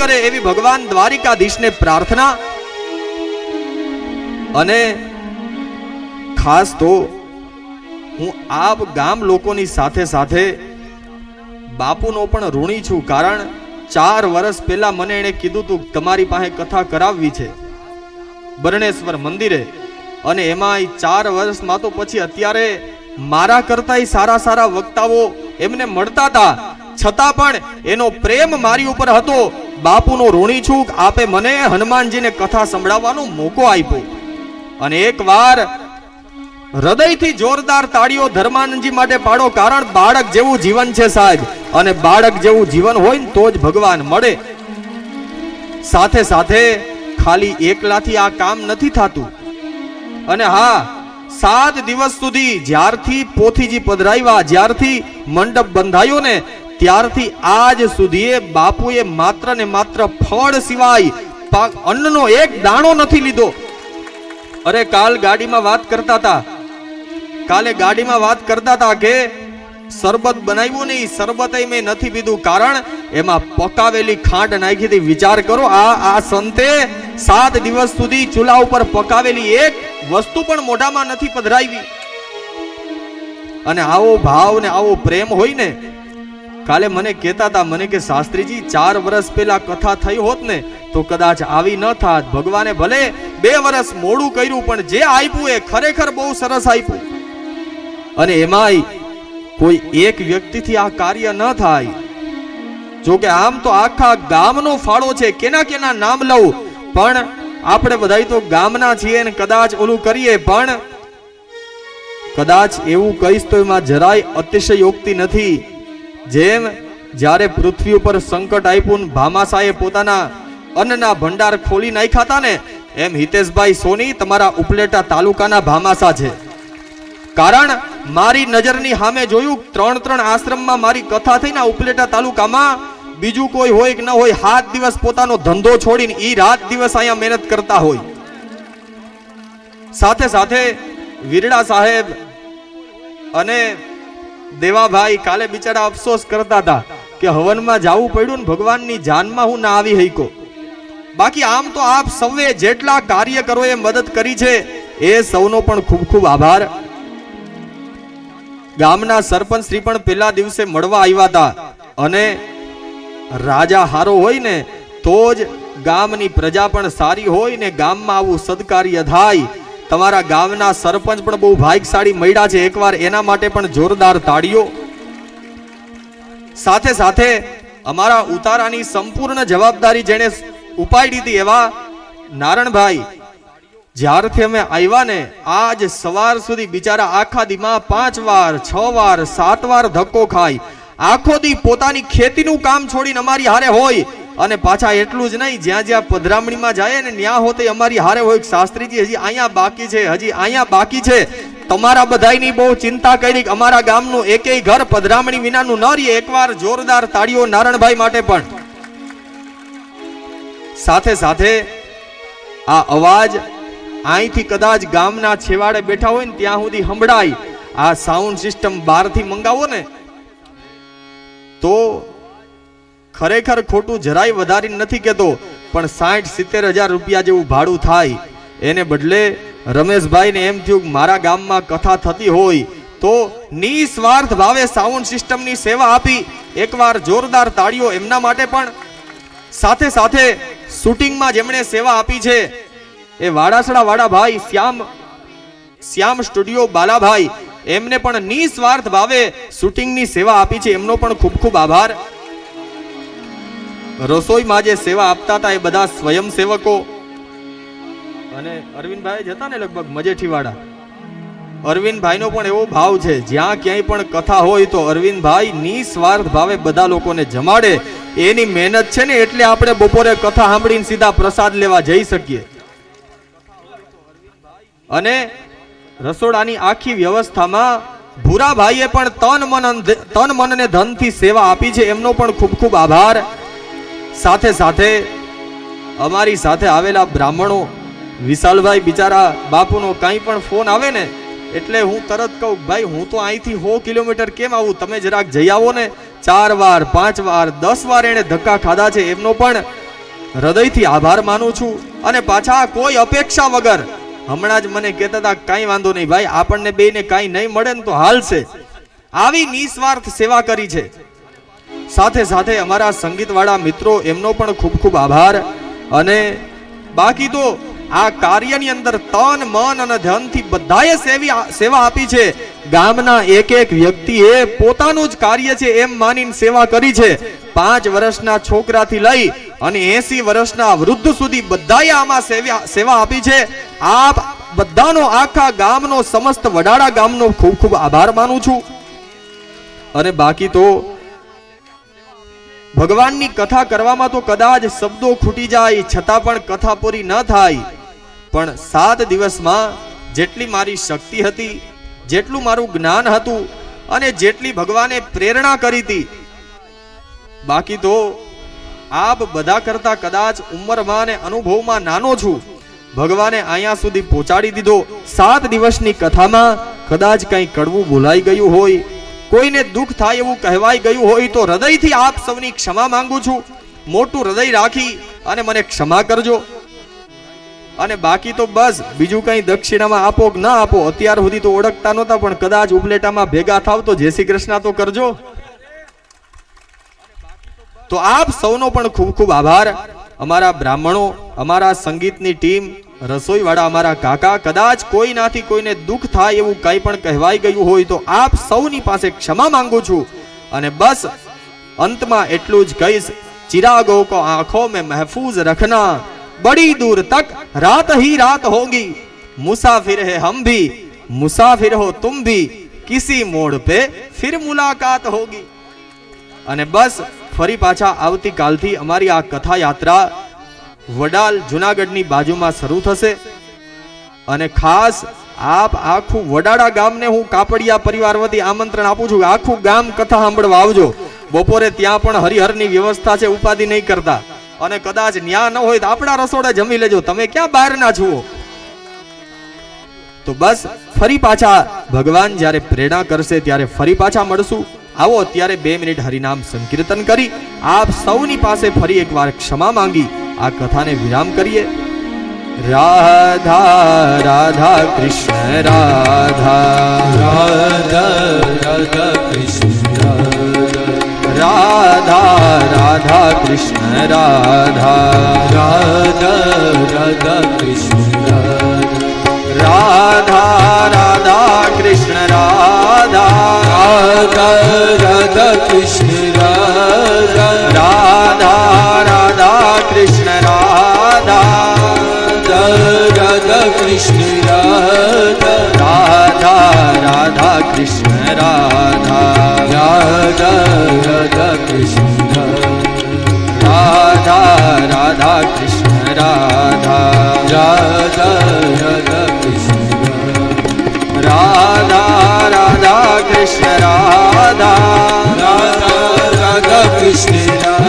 કરે એવી ભગવાન દ્વારિકાધીશને પ્રાર્થના. અને ખાસ તો હું આ ગામ લોકોની સાથે સાથે બાપુનો પણ ઋણી છું. કારણ 4 વર્ષ પહેલા મને એને કીધું તું તમારી પાસે કથા કરાવવી છે બરણેશ્વર મંદિરે, અને એમાં 4 વર્ષમાં તો પછી અત્યારે મારા કરતાય સારા સારા વક્તાઓ એમને મળતા હતા, છતાં પણ એનો પ્રેમ મારી ઉપર હતો. બાપુનો ઋણી છું, આપે મને હનુમાનજીને કથા સંભળાવવાનો મોકો આપ્યો. અને એકવાર હૃદયથી જોરદાર તાળીઓ ધર્માનંદજી માટે પાડો, કારણ બાળક જેવું જીવન છે સાહેબ, અને બાળક જેવું જીવન હોય ને તો જ ભગવાન મળે. સાથે સાથે ખાલી એકલાથી આ કામ નથી થતું. અને હા, 7 દિવસ સુધી જ્યારથી પોથીજી પધરાવ્યા, જ્યારથી મંડપ બંધાયો ને ત્યારથી આજ સુધી બાપુએ માત્ર ને માત્ર ફળ સિવાય અન્નનો એક દાણો નથી લીધો. અરે કાલે ગાડીમાં વાત કરતા હતા કે શરબત બનાવ્યું નહીં, શરબત મેં નથી પીધું, કારણ એમાં પકાવેલી ખાંડ નાખી હતી. વિચાર કરો, આ સંતે 7 દિવસ સુધી ચૂલા ઉપર પકાવેલી એક વસ્તુ પણ મોઢામાં નથી પધરાવી. અને આવો ભાવ ને આવો પ્રેમ હોય ને, કાલે મને કહેતા હતા, મને કે શાસ્ત્રીજી 4 વર્ષ પહેલા કથા થઈ હોત ને તો કદાચ આવી ન થાત. ભગવાને ભલે 2 વર્ષ મોડું કર્યું, પણ જે આપ્યું એ ખરેખર બહુ સરસ આપ્યું. અને એમાંય કોઈ એક વ્યક્તિથી આ કાર્ય ન થાય. જો કે આમ તો આખા ગામનો ફાળો છે. કેના કેના નામ લઉં, પણ આપણે બધાય તો ગામના છીએ ને કદાચ ઓલું કરીએ, પણ કદાચ એવું કહીશ તો એમાં જરાય અતિશયોક્તિ નથી. જેમ જ્યારે પૃથ્વી ઉપર સંકટ આપ્યું, ભામાશાએ પોતાના અન્નના ભંડાર ખોલી નાખ્યા હતા ને, એમ હિતેશભાઈ સોની તમારા ઉપલેટા તાલુકાના ભામાશા છે. કારણ મારી નજરની સામે જોયું, 3 આશ્રમમાં મારી કથા થઈ ને ઉપલેટા તાલુકામાં. બીજું કોઈ હોય કે ન હોય, 7 દિવસ પોતાનો ધંધો છોડીને ઈ રાત દિવસ અહીંયા મહેનત કરતા હોય. સાથે સાથે વીરડા સાહેબ અને દેવાભાઈ કાલે બિચારા અફસોસ કરતા હતા કે હવનમાં જવું પડ્યું ને ભગવાનની જાનમાં હું ના આવી હઈકો. બાકી આમ તો આપ સૌએ જેટલા કાર્યકરોએ મદદ કરી છે એ સૌનો પણ ખૂબ ખૂબ આભાર. ગામના સરપંચ શ્રી પણ પહેલા દિવસે મળવા આવ્યા હતા. અને રાજા હારો હોય ને તો જ ગામની પ્રજા પણ સારી હોય ને ગામમાં આવું સદકાર્ય થાય. તમારા ગામના સરપંચ પણ બહુ ભાગ્યશાળી મળ્યા છે. એકવાર એના માટે પણ જોરદાર તાળીઓ. સાથે સાથે અમારા ઉતારાની સંપૂર્ણ જવાબદારી જેણે ઉપાડી હતી એવા નારણભાઈ, જ્યારથી અમે આવ્યા ને આજ સવાર સુધી બિચારા આખા દીમાં 5 વાર 6 વાર 7 વાર ધક્કો ખાય. આખો દી પોતાની ખેતીનું કામ છોડીને અમારી હારે હોય. અને પાછા એટલું જ નહીં, જ્યાં જ્યાં પધરામણીમાં જાય ને ત્યાં હોતે અમારી હારે હોય. શાસ્ત્રીજી હજી અહીંયા બાકી છે, હજી અહીંયા બાકી છે. તમારા બધાયની બહુ ચિંતા કરી અમારા ગામનું એકેય ઘર પધરામણી વિનાનું ન રહે. એકવાર જોરદાર તાળીઓ નારણભાઈ માટે પણ. સાથે સાથે આ અવાજ અહીંથી કદાચ ગામના છેવાડે બેઠા હોય ને ત્યાં સુધી સંભળાય. આ સાઉન્ડ સિસ્ટમ બહારથી મંગાવો ને તો ખરેખર ખોટું જરાય વધારી નથી કેતો, પણ 60-70 હજાર રૂપિયા જેવું ભાડું થાય. એને બદલે રમેશભાઈને એમ થયું મારા ગામમાં કથા થતી હોય તો નિસ્વાર્થ ભાવે સાઉન્ડ સિસ્ટમની સેવા આપી. એકવાર જોરદાર તાળીઓ એમના માટે પણ. સાથે સાથે શૂટિંગમાં જેમણે સેવા આપી છે એ વાડાસડા વાડા ભાઈ શ્યામ સ્ટુડિયો બાલાભાઈ, એમને પણ નિસ્વાર્થ ભાવે શૂટિંગની સેવા આપી છે. એમનો પણ ખૂબ ખૂબ આભાર. રસોઈમાં જે સેવા આપતા હતા એ બધા સ્વયંસેવકો. અને અરવિંદભાઈ જતા ને લગભગ મજેઠી વાળા, અરવિંદભાઈનો પણ એવો ભાવ છે, જ્યાં ક્યાંય પણ કથા હોય તો અરવિંદભાઈ નિસ્વાર્થ ભાવે બધા લોકોને જમાડે. એની મહેનત છે ને એટલે આપણે બપોરે કથા સાંભળીને સીધા પ્રસાદ લેવા જઈ શકીએ. અને રસોડાની આખી વ્યવસ્થામાં ભૂરાભાઈએ પણ તન મન અને ધનથી સેવા આપી છે. એમનો પણ ખૂબ ખૂબ આભાર. સાથે સાથે અમારી સાથે આવેલા બ્રાહ્મણો, વિશાલભાઈ બિચારા બાપુનો કાંઈ પણ ફોન આવે ને એટલે હું તરત કહું ભાઈ હું તો અહીંથી 100 કિલોમીટર કેમ આવું, તમે જરાક જઈ આવો ને. 4 વાર 5 વાર 10 વાર એને ધક્કા ખાધા છે. એમનો પણ હૃદયથી આભાર માનું છું. અને પાછા કોઈ અપેક્ષા વગર હમણાં જ મને કહેતા હતા કાંઈ વાંધો નહીં ભાઈ, આપણને બેને કાંઈ નહીં મળે ને તો હાલશે, આવી નિસ્વાર્થ સેવા કરી છે. સાથે સાથે અમારા સંગીતવાળા મિત્રો, એમનો પણ ખૂબ ખૂબ આભાર. અને બાકી તો આ કાર્યની અંદર તન મન અને ધનથી બધાએ સેવા આપી છે. ગામના એક એક વ્યક્તિએ પોતાનું જ કાર્ય છે એમ માનીને સેવા કરી છે. 5 વર્ષના છોકરાથી લઈ અને 80 વર્ષના વૃદ્ધ સુધી બધાએ આમાં સેવા આપી છે. આપ બધાનો, આખા ગામનો, સમસ્ત વડાળા ગામનો ખૂબ ખૂબ આભાર માનું છું. અને બાકી તો ભગવાનની કથા કરવામાં તો કદાચ શબ્દો ખૂટી જાય છતાં પણ કથા પૂરી ન થાય. પણ 7 દિવસમાં જેટલી મારી શક્તિ હતી, જેટલું મારું જ્ઞાન હતું અને જેટલી ભગવાને પ્રેરણા કરી હતી, બાકી તો આપ બધા કરતા કદાચ ઉંમરમાં અને અનુભવમાં નાનો છું, ભગવાને અહીંયા સુધી પહોંચાડી દીધો. 7 દિવસની કથામાં કદાચ કંઈ કડવું ભૂલાઈ ગયું હોય, કોઈને દુઃખ થાય એવું કહેવાય ગયું હોય તો હૃદયથી આપ સૌની ક્ષમા માંગુ છું. મોટું હૃદય રાખી અને મને ક્ષમા કરજો. અને બાકી તો બસ બીજું કઈ દક્ષિણામાં આપો કે ના આપો, અત્યાર સુધી તો ઓળખતા નહોતા, પણ કદાચ ઉપલેટામાં ભેગા થાવ તો જય શ્રી કૃષ્ણ તો કરજો. તો આપ સૌનો પણ ખૂબ ખૂબ આભાર. અમારા બ્રાહ્મણો, અમારા સંગીતની ટીમ, રસોઈવાળા અમારા કાકા, કદાચ કોઈનાથી કોઈને દુઃખ થાય એવું કંઈ પણ કહેવાય ગયું હોય તો આપ સૌની પાસે ક્ષમા માંગુ છું. અને બસ અંતમાં એટલું જ કહીશ, चिरागों को आंखों में महफूज रखना, बड़ी दूर तक रात ही रात होगी, मुसाफिर है हम भी, मुसाफिर हो तुम भी, किसी मोड़ पे फिर मुलाकात होगी. અને બસ ફરી પાછા આવતીકાલથી અમારી આ કથા યાત્રા વડાલ જુનાગઢની બાજુમાં શરૂ થશે. અને ખાસ આપ આખું વડાડા ગામને હું કાપડિયા પરિવાર વતી આમંત્રણ આપું છું. આખું ગામ કથા સાંભળવા આવજો. બપોરે ત્યાં પણ હરિહરની વ્યવસ્થા છે, ઉપાધિ નહીં કરતા. અને કદાચ ન્યા ન હોય તો આપણા રસોડે જમી લેજો, તમે ક્યાં બહારના છો. તો બસ ફરી પાછા ભગવાન જ્યારે પ્રેરણા કરશે ત્યારે ફરી પાછા મળશું. આવો અત્યારે 2 મિનિટ હરિનામ સંકીર્તન કરી આપ સૌની પાસે ફરી એકવાર ક્ષમા માંગી આ કથાને વિરામ કરીએ. રાધા રાધા કૃષ્ણ રાધા, રાધા રાધા કૃષ્ણ રાધા રાધા કૃષ્ણ રાધા, રાધા રાધા કૃષ્ણ રાધા રાધા કૃષ્ણ રાધા, રાધા રાધા કૃષ્ણ રાધા રાધા કૃષ્ણ રાધા, રાધા કૃષ્ણ રાધા રાધા કૃષ્ણ રાધા, રાધા રાધા કૃષ્ણ રાધા રાધા કૃષ્ણ રાધા, રાધા રાધા કૃષ્ણ રાધા રાધા કૃષ્ણ રાધા, રાધા રાધા કૃષ્ણ